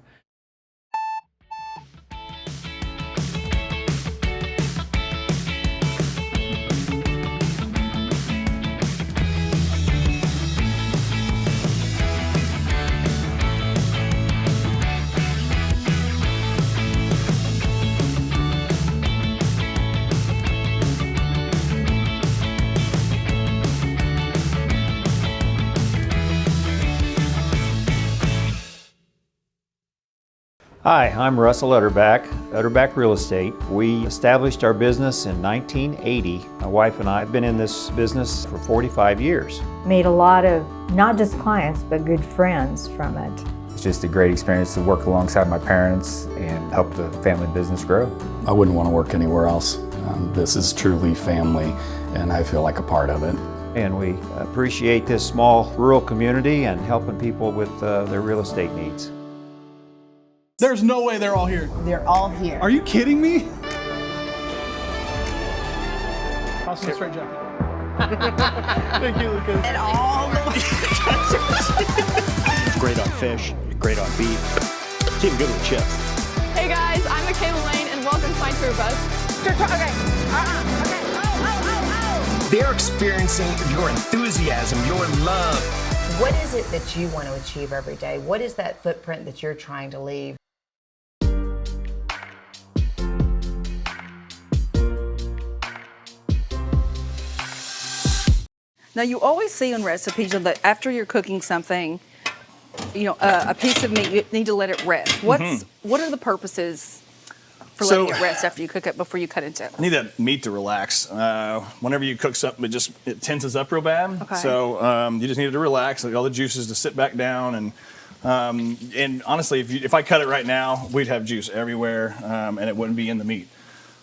Speaker 18: Hi, I'm Russell Utterback, Utterback Real Estate. We established our business in 1980. My wife and I have been in this business for 45 years.
Speaker 19: Made a lot of not just clients, but good friends from it.
Speaker 20: It's just a great experience to work alongside my parents and help the family business grow.
Speaker 21: I wouldn't want to work anywhere else. This is truly family, and I feel like a part of it.
Speaker 18: And we appreciate this small rural community and helping people with their real estate needs.
Speaker 10: There's no way they're all here.
Speaker 14: They're all here.
Speaker 10: Are you kidding me? Toss in a straight jacket. Thank you, Lucas.
Speaker 14: And all the
Speaker 15: Great on fish, great on beef. It's even good with chips.
Speaker 17: Hey guys, I'm Michaela Lane and welcome to my tour bus.
Speaker 14: Okay.
Speaker 15: They're experiencing your enthusiasm, your love.
Speaker 14: What is it that you want to achieve every day? What is that footprint that you're trying to leave?
Speaker 1: Now you always see on recipes that after you're cooking something, a piece of meat, you need to let it rest. What are the purposes for letting it rest after you cook it before you cut into it?
Speaker 4: I need that meat to relax. Whenever you cook something, it tenses up real bad.
Speaker 1: Okay.
Speaker 4: So you just need it to relax, like all the juices to sit back down. And honestly, if I cut it right now, we'd have juice everywhere, and it wouldn't be in the meat.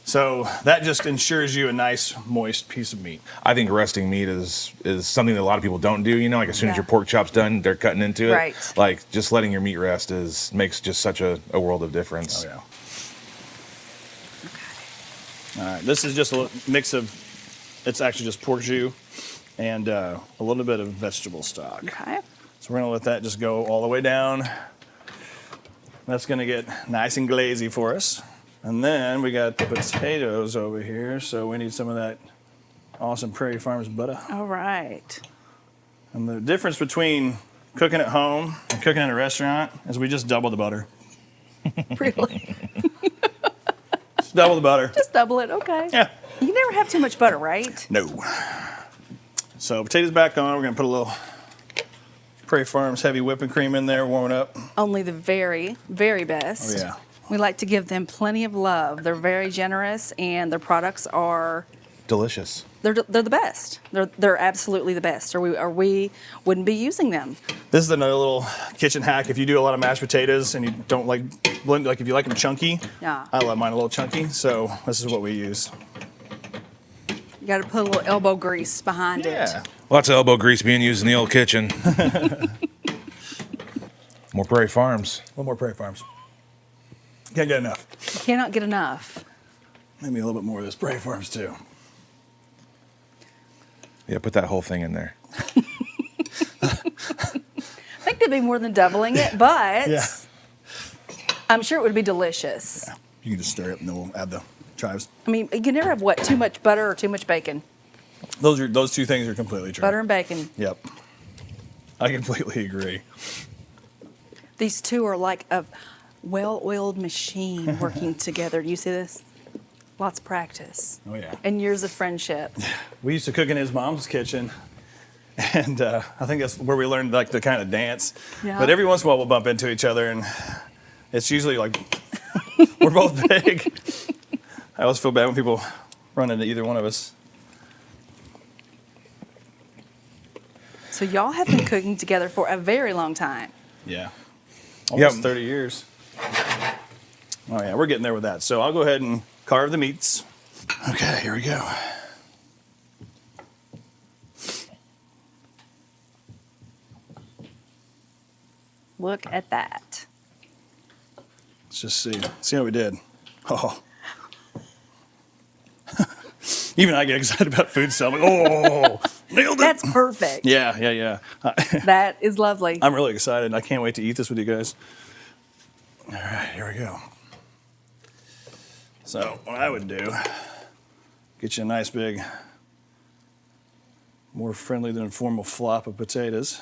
Speaker 4: So that just ensures you a nice, moist piece of meat.
Speaker 23: I think resting meat is something that a lot of people don't do. Like as soon as your pork chop's done, they're cutting into it.
Speaker 1: Right.
Speaker 23: Like just letting your meat rest makes just such a world of difference.
Speaker 4: Oh yeah. All right, this is just a mix of, it's actually just pork jus and a little bit of vegetable stock.
Speaker 1: Okay.
Speaker 4: So we're gonna let that just go all the way down. That's gonna get nice and glazy for us. And then we got the potatoes over here, so we need some of that awesome Prairie Farms butter.
Speaker 1: All right.
Speaker 4: And the difference between cooking at home and cooking at a restaurant is we just double the butter.
Speaker 1: Really?
Speaker 4: Just double the butter.
Speaker 1: Just double it, okay.
Speaker 4: Yeah.
Speaker 1: You can never have too much butter, right?
Speaker 4: No. So potatoes back on, we're gonna put a little Prairie Farms heavy whipping cream in there, warming up.
Speaker 1: Only the very, very best.
Speaker 4: Oh yeah.
Speaker 1: We like to give them plenty of love. They're very generous, and their products are
Speaker 23: delicious.
Speaker 1: They're the best. They're absolutely the best, or we wouldn't be using them.
Speaker 4: This is another little kitchen hack. If you do a lot of mashed potatoes and you don't like if you like them chunky,
Speaker 1: Yeah.
Speaker 4: I love mine a little chunky. So this is what we use.
Speaker 1: You got to put a little elbow grease behind it.
Speaker 23: Lots of elbow grease being used in the old kitchen. More Prairie Farms.
Speaker 4: One more Prairie Farms. Can't get enough.
Speaker 1: You cannot get enough.
Speaker 4: Maybe a little bit more of this Prairie Farms too.
Speaker 23: Yeah, put that whole thing in there.
Speaker 1: I think they'd be more than doubling it, but
Speaker 4: Yeah.
Speaker 1: I'm sure it would be delicious.
Speaker 4: Yeah. You can just stir it and then we'll add the chives.
Speaker 1: I mean, you can never have too much butter or too much bacon.
Speaker 4: Those two things are completely true.
Speaker 1: Butter and bacon.
Speaker 4: Yep. I completely agree.
Speaker 1: These two are like a well-oiled machine working together. Do you see this? Lots of practice.
Speaker 4: Oh yeah.
Speaker 1: And years of friendship.
Speaker 4: We used to cook in his mom's kitchen, and I think that's where we learned like the kind of dance.
Speaker 1: Yeah.
Speaker 4: But every once in a while we'll bump into each other, and it's usually like we're both big. I always feel bad when people run into either one of us.
Speaker 1: So y'all have been cooking together for a very long time.
Speaker 4: Yeah. Almost 30 years. Oh yeah, we're getting there with that. So I'll go ahead and carve the meats. Okay, here we go.
Speaker 1: Look at that.
Speaker 4: Let's just see how we did. Oh. Even I get excited about food, so I'm like, oh, nailed it.
Speaker 1: That's perfect.
Speaker 4: Yeah.
Speaker 1: That is lovely.
Speaker 4: I'm really excited. I can't wait to eat this with you guys. All right, here we go. So what I would do, get you a nice big, more friendly than informal flop of potatoes.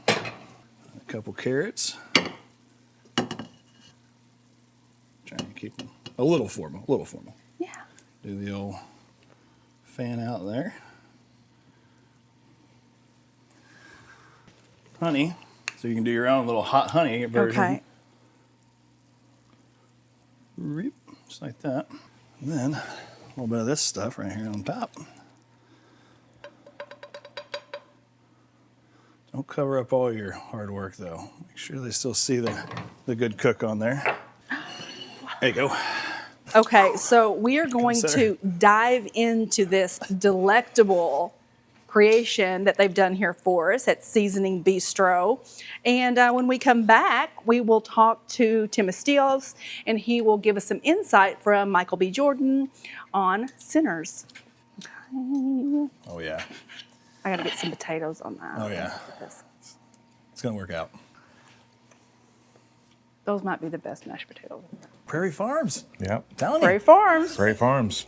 Speaker 4: A couple carrots. Trying to keep them a little formal.
Speaker 1: Yeah.
Speaker 4: Do the old fan out there. Honey, so you can do your own little hot honey version.
Speaker 1: Okay.
Speaker 4: Just like that. And then a little bit of this stuff right here on top. Don't cover up all your hard work though. Make sure they still see the good cook on there. There you go.
Speaker 1: Okay, so we are going to dive into this delectable creation that they've done here for us at Seasoning Bistro. And when we come back, we will talk to Tim Estios, and he will give us some insight from Michael B. Jordan on Sinners. Okay.
Speaker 4: Oh, yeah.
Speaker 1: I got to get some potatoes on that.
Speaker 4: Oh, yeah. It's going to work out.
Speaker 1: Those might be the best mashed potatoes.
Speaker 4: Prairie Farms.
Speaker 23: Yep.
Speaker 4: Telling you.
Speaker 1: Prairie Farms.
Speaker 23: Prairie Farms.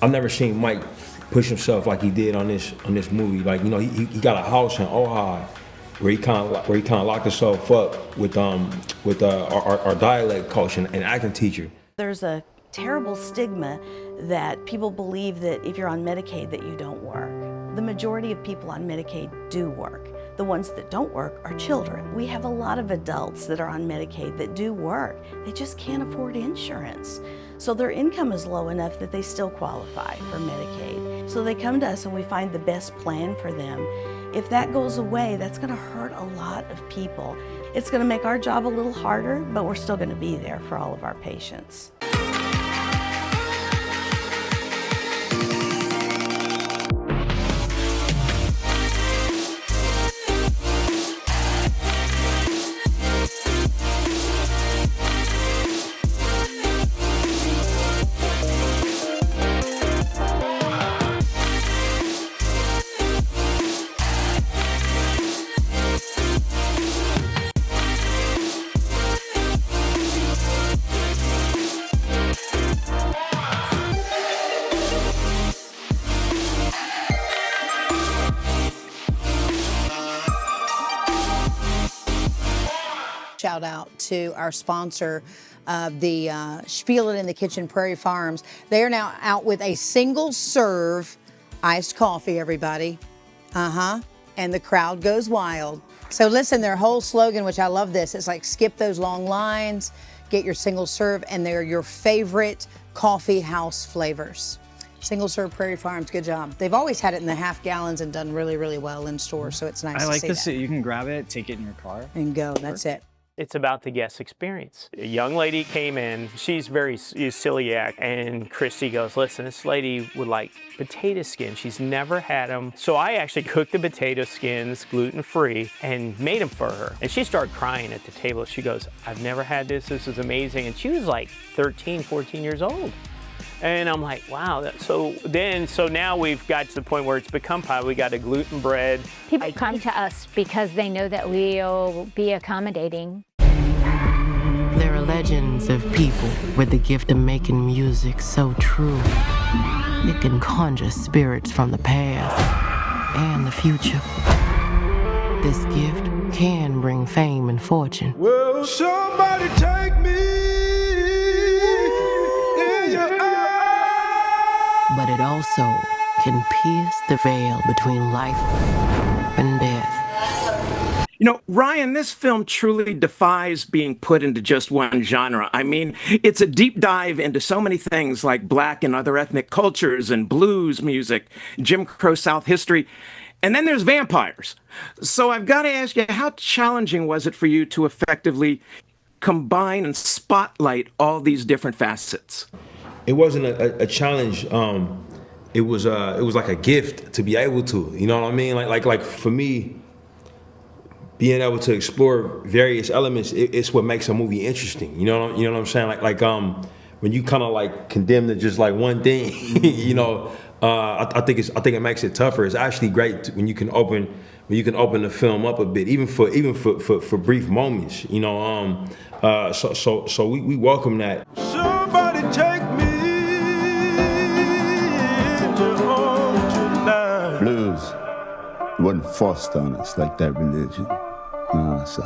Speaker 2: I've never seen Mike push himself like he did on this movie. Like, you know, he got a house in Ojai where he kind of locked himself up with our dialect coach and acting teacher.
Speaker 5: There's a terrible stigma that people believe that if you're on Medicaid that you don't work. The majority of people on Medicaid do work. The ones that don't work are children. We have a lot of adults that are on Medicaid that do work. They just can't afford insurance. So their income is low enough that they still qualify for Medicaid. So they come to us and we find the best plan for them. If that goes away, that's gonna hurt a lot of people. It's gonna make our job a little harder, but we're still gonna be there for all of our patients.
Speaker 14: Shout out to our sponsor of the Spiel in the Kitchen, Prairie Farms. They are now out with a single serve iced coffee, everybody. And the crowd goes wild. So listen, their whole slogan, which I love this, it's like skip those long lines, get your single serve, and they're your favorite coffee house flavors. Single serve Prairie Farms, good job. They've always had it in the half gallons and done really, really well in stores, so it's nice to see that.
Speaker 22: I like this. You can grab it, take it in your car.
Speaker 14: And go, that's it.
Speaker 9: It's about the guest experience. A young lady came in, she's celiac, and Christy goes, listen, this lady would like potato skins. She's never had them. So I actually cooked the potato skins, gluten-free, and made them for her. And she started crying at the table. She goes, I've never had this is amazing. And she was like 13, 14 years old. And I'm like, wow. So now we've got to the point where it's become pie. We got a gluten bread.
Speaker 8: People come to us because they know that we'll be accommodating.
Speaker 24: There are legends of people with the gift of making music so true. It can conjure spirits from the past and the future. This gift can bring fame and fortune.
Speaker 25: Will somebody take me in your eyes?
Speaker 24: But it also can pierce the veil between life and death.
Speaker 26: You know, Ryan, this film truly defies being put into just one genre. I mean, it's a deep dive into so many things like Black and other ethnic cultures and blues music, Jim Crow South history. And then there's vampires. So I've got to ask you, how challenging was it for you to effectively combine and spotlight all these different facets?
Speaker 2: It wasn't a challenge. It was like a gift to be able to. You know what I mean? Like for me, being able to explore various elements, it's what makes a movie interesting. You know what I'm saying? Like when you kind of like condemn to just like one thing, you know. I think it makes it tougher. It's actually great when you can open the film up a bit, even for brief moments, you know. So we welcome that.
Speaker 25: Somebody take me into your arms tonight.
Speaker 6: Blues wasn't forced on us like that religion. No, so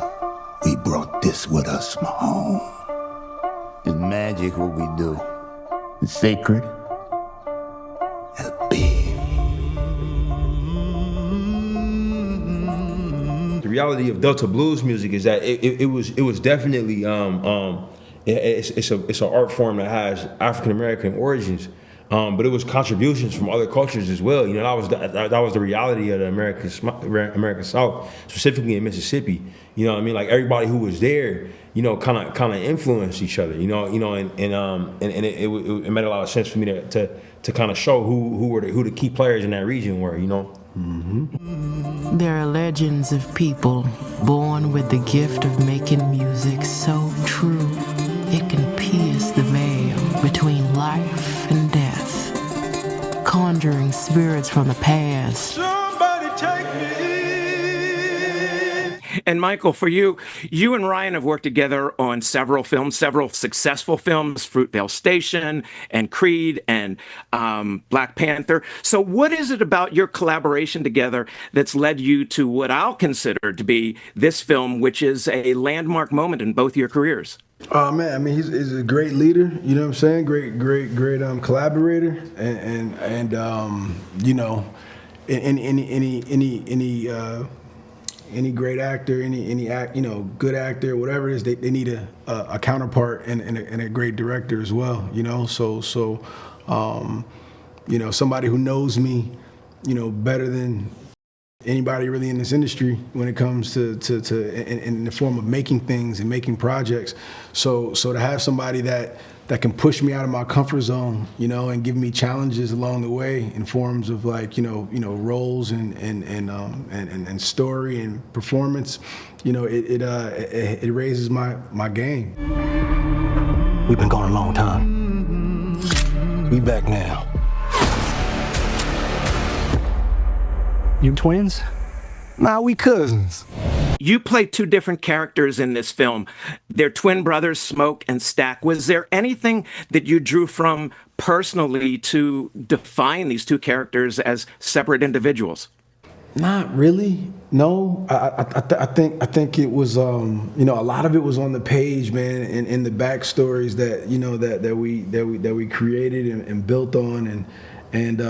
Speaker 6: we brought this with us from home. It's magic what we do. It's sacred.
Speaker 2: The reality of Delta blues music is that it was definitely it's an art form that has African American origins, but it was contributions from other cultures as well. You know, that was the reality of the American South, specifically in Mississippi. You know what I mean? Like everybody who was there, you know, kind of influenced each other. You know, and it made a lot of sense for me to kind of show who the key players in that region were. You know.
Speaker 24: Mm-hmm. There are legends of people born with the gift of making music so true it can pierce the veil between life and death, conjuring spirits from the past.
Speaker 25: Somebody take me.
Speaker 26: And Michael, for you and Ryan have worked together on several films, several successful films, Fruitvale Station and Creed and Black Panther. So what is it about your collaboration together that's led you to what I'll consider to be this film, which is a landmark moment in both your careers?
Speaker 7: Oh man, I mean he's a great leader, you know what I'm saying? Great collaborator, and you know, any great actor, any good actor, whatever it is, they need a counterpart and a great director as well, you know. So you know, somebody who knows me, you know, better than anybody really in this industry when it comes to in the form of making things and making projects. So to have somebody that can push me out of my comfort zone, you know, and give me challenges along the way in forms of like, you know, roles and story and performance, you know, it raises my game.
Speaker 11: We've been gone a long time. We back now. You twins? Nah, we cousins.
Speaker 26: You play two different characters in this film. They're twin brothers, Smoke and Stack. Was there anything that you drew from personally to define these two characters as separate individuals?
Speaker 7: Not really. No, I think it was you know, a lot of it was on the page, man, and in the backstories that you know that we created and built on, and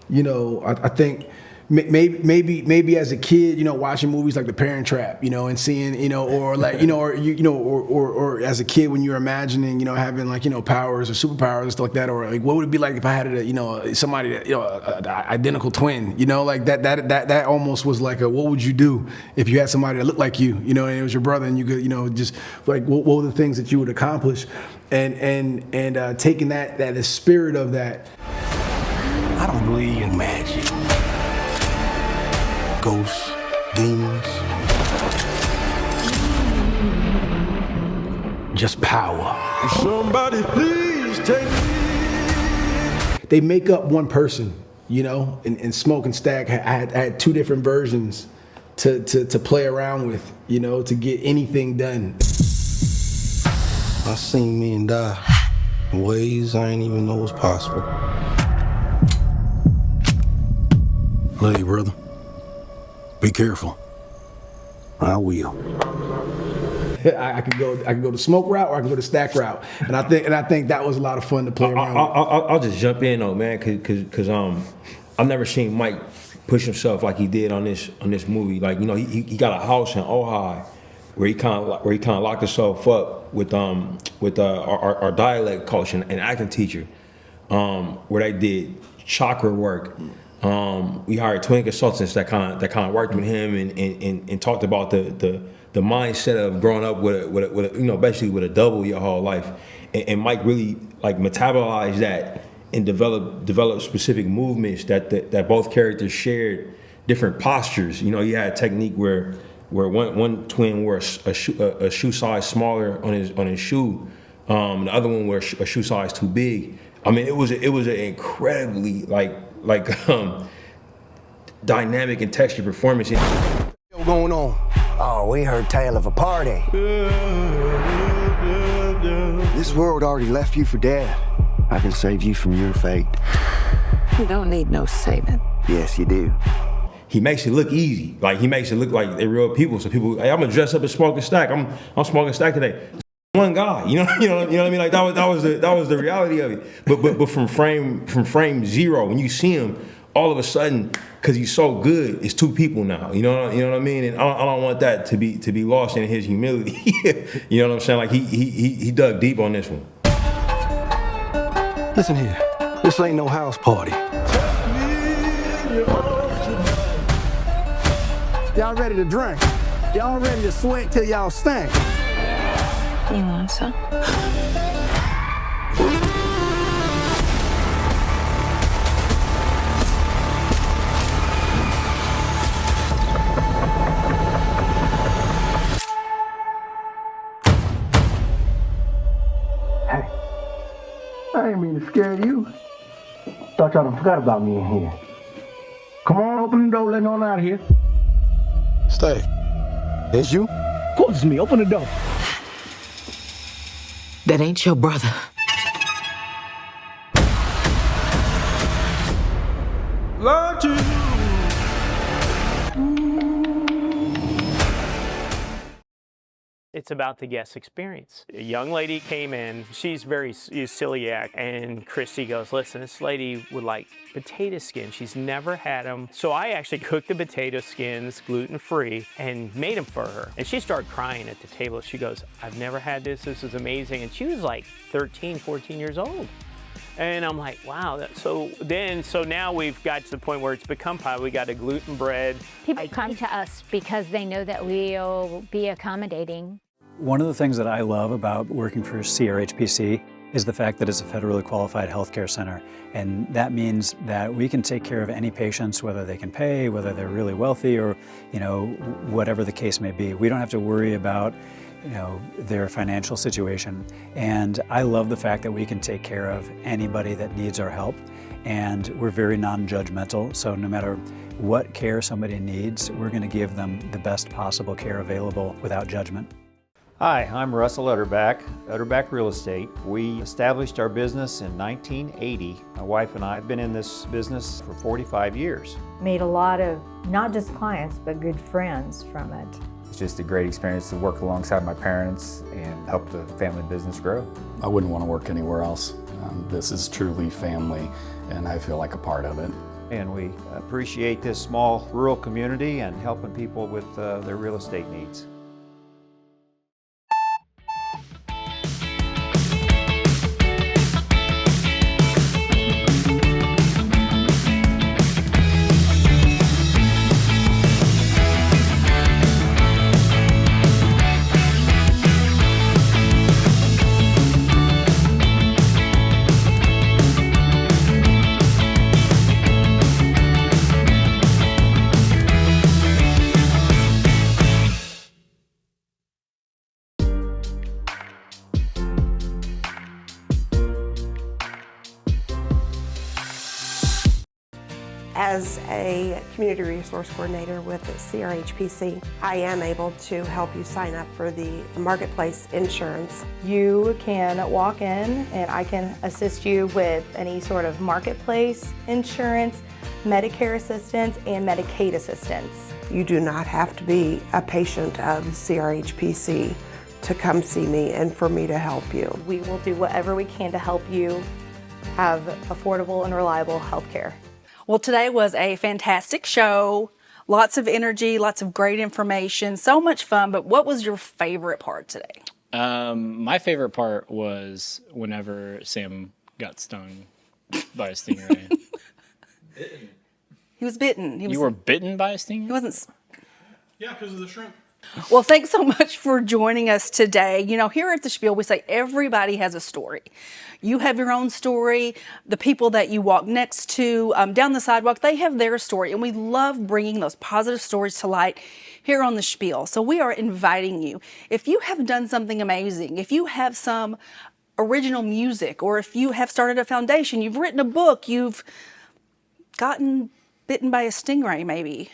Speaker 7: you know, I think. Maybe as a kid, you know, watching movies like The Parent Trap, you know, and seeing, you know, or like, you know, or as a kid when you're imagining, you know, having like, you know, powers or superpowers and stuff like that, or like what would it be like if I had you know, somebody that, you know, an identical twin, you know, like that almost was like what would you do if you had somebody that looked like you know, and it was your brother, and you could, you know, just like what were the things that you would accomplish, and taking that the spirit of that.
Speaker 11: I don't believe in magic. Ghosts, demons, just power.
Speaker 25: Somebody please take me.
Speaker 7: They make up one person, you know, and Smoke and Stack, I had two different versions to play around with, you know, to get anything done.
Speaker 11: I seen men die in ways I ain't even know was possible. Love you, brother. Be careful. I will.
Speaker 7: I could go the Smoke route, or I could go the Stack route, and I think that was a lot of fun to play around with.
Speaker 2: I'll just jump in though, man, because I've never seen Mike push himself like he did on this movie. Like, you know, he got a house in Ojai where he kind of locked himself up with our dialect coach and acting teacher, where they did chakra work. We hired 20 consultants that kind of worked with him and talked about the mindset of growing up with a, basically with a double your whole life. And Mike really like metabolized that and developed specific movements that both characters shared, different postures. You had a technique where one twin wore a shoe size smaller on his shoe, the other one wore a shoe size too big. I mean, it was an incredibly dynamic and textured performance.
Speaker 3: What's going on? Oh, we heard tale of a party. This world already left you for dead. I can save you from your fate.
Speaker 24: You don't need no saving.
Speaker 3: Yes, you do.
Speaker 2: He makes it look easy. Like, he makes it look like they're real people. So people, hey, I'm gonna dress up and smoke a stack. I'm smoking a stack today. One guy, you know what I mean? Like that was the reality of it. But from frame zero, when you see him, all of a sudden, because he's so good, it's two people now. You know what I mean? And I don't want that to be lost in his humility. You know what I'm saying? Like he dug deep on this one.
Speaker 3: Listen here, this ain't no house party. Y'all ready to drink? Y'all ready to sweat till y'all stink?
Speaker 24: You want some?
Speaker 3: Hey, I ain't mean to scare you. Thought y'all done forgot about me in here. Come on, open the door, let me on out of here. Stay. It's you? Of course it's me, open the door.
Speaker 24: That ain't your brother.
Speaker 25: Love to you.
Speaker 9: It's about the guest experience. A young lady came in, she's very celiac, and Christy goes, listen, this lady would like potato skins. She's never had them. So I actually cooked the potato skins gluten-free and made them for her. And she started crying at the table. She goes, I've never had this is amazing. And she was like 13, 14 years old. And I'm like, wow. So now we've got to the point where it's become pie. We got a gluten bread.
Speaker 8: People come to us because they know that we'll be accommodating.
Speaker 12: One of the things that I love about working for CRHPC is the fact that it's a federally qualified healthcare center. And that means that we can take care of any patients, whether they can pay, whether they're really wealthy, or whatever the case may be. We don't have to worry about their financial situation. And I love the fact that we can take care of anybody that needs our help. And we're very non-judgmental. So no matter what care somebody needs, we're going to give them the best possible care available without judgment.
Speaker 18: Hi, I'm Rachael Arnold, Real Estate. We established our business in 1980. My wife and I have been in this business for 45 years.
Speaker 13: Made a lot of, not just clients, but good friends from it.
Speaker 21: It's just a great experience to work alongside my parents and help the family business grow. I wouldn't want to work anywhere else. This is truly family, and I feel like a part of it.
Speaker 18: And we appreciate this small rural community and helping people with their real estate needs.
Speaker 16: As a community resource coordinator with CRHPC, I am able to help you sign up for the marketplace insurance.
Speaker 13: You can walk in and I can assist you with any sort of marketplace insurance, Medicare assistance, and Medicaid assistance.
Speaker 16: You do not have to be a patient of CRHPC to come see me and for me to help you.
Speaker 13: We will do whatever we can to help you have affordable and reliable health care.
Speaker 1: Well, today was a fantastic show. Lots of energy, lots of great information, so much fun. But what was your favorite part today?
Speaker 22: My favorite part was whenever Sam got stung by a stingray.
Speaker 1: He was bitten.
Speaker 22: You were bitten by a stingray?
Speaker 1: He wasn't.
Speaker 4: Yeah, because of the shrimp.
Speaker 1: Well, thanks so much for joining us today. You know, here at the Spiel, we say everybody has a story. You have your own story. The people that you walk next to down the sidewalk, they have their story. And we love bringing those positive stories to light here on the Spiel. So we are inviting you. If you have done something amazing, if you have some original music, or if you have started a foundation, you've written a book, you've gotten bitten by a stingray maybe,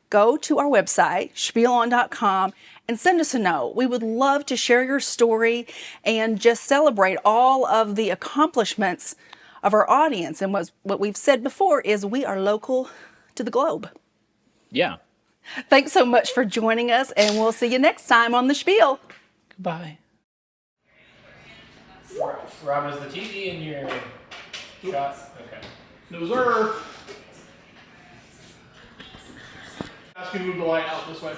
Speaker 1: go to our website, spielon.com, and send us a note. We would love to share your story and just celebrate all of the accomplishments of our audience. And what we've said before is we are local to the globe.
Speaker 22: Yeah.
Speaker 1: Thanks so much for joining us, and we'll see you next time on the Spiel.
Speaker 22: Goodbye. Rob, is the TV in your shot? Okay.
Speaker 4: No, sir. Ask you to move the light out this way.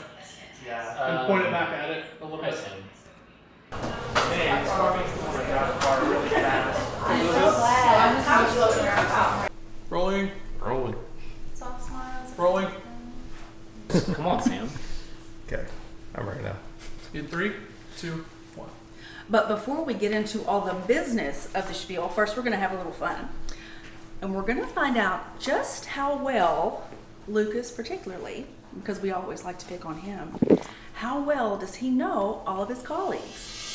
Speaker 22: Yeah.
Speaker 4: And point it back at it a little bit.
Speaker 22: Hey, this car makes me want to drive a car really fast.
Speaker 4: I'm so glad. Rolling.
Speaker 22: Rolling.
Speaker 4: Soft smiles. Rolling.
Speaker 22: Come on, Sam.
Speaker 4: Okay, I'm ready now. In 3, 2, 1.
Speaker 1: But before we get into all the business of the Spiel, first we're going to have a little fun. And we're going to find out just how well Lucas particularly, because we always like to pick on him, how well does he know all of his colleagues?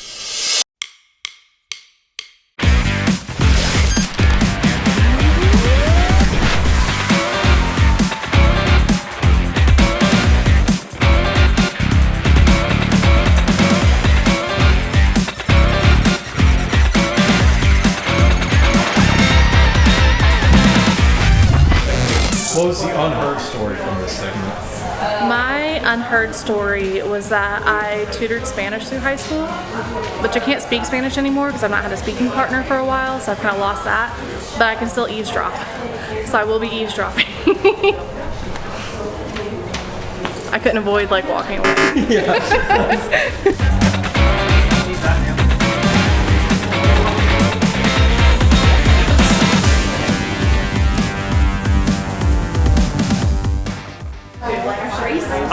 Speaker 4: What was the unheard story from this segment?
Speaker 10: My unheard story was that I tutored Spanish through high school, but I can't speak Spanish anymore because I've not had a speaking partner for a while, so I've kind of lost that. But I can still eavesdrop, so I will be eavesdropping. I couldn't avoid like walking away. Yeah.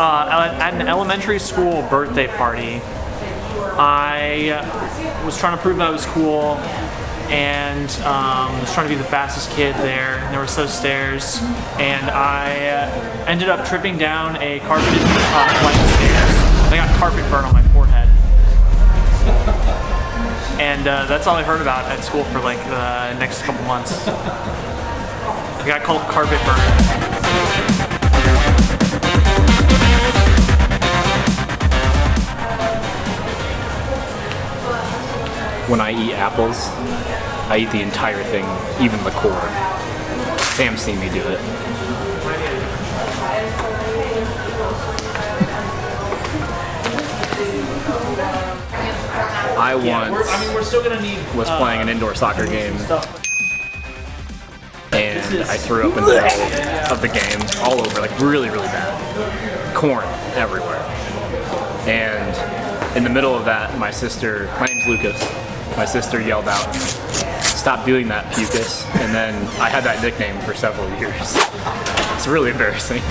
Speaker 9: At an elementary school birthday party, I was trying to prove that I was cool and was trying to be the fastest kid there. And there were so stairs, and I ended up tripping down a carpeted flight of stairs. I got carpet burn on my forehead. And that's all I heard about at school for like the next couple months. I got called carpet burn.
Speaker 22: When I eat apples, I eat the entire thing, even the core. Sam's seen me do it. I once was playing an indoor soccer game, and I threw up in the middle of the game, all over, like really, really bad. Corn everywhere. And in the middle of that, my name's Lucas, my sister yelled out, "Stop doing that, Pucus." And then I had that nickname for several years. It's really embarrassing.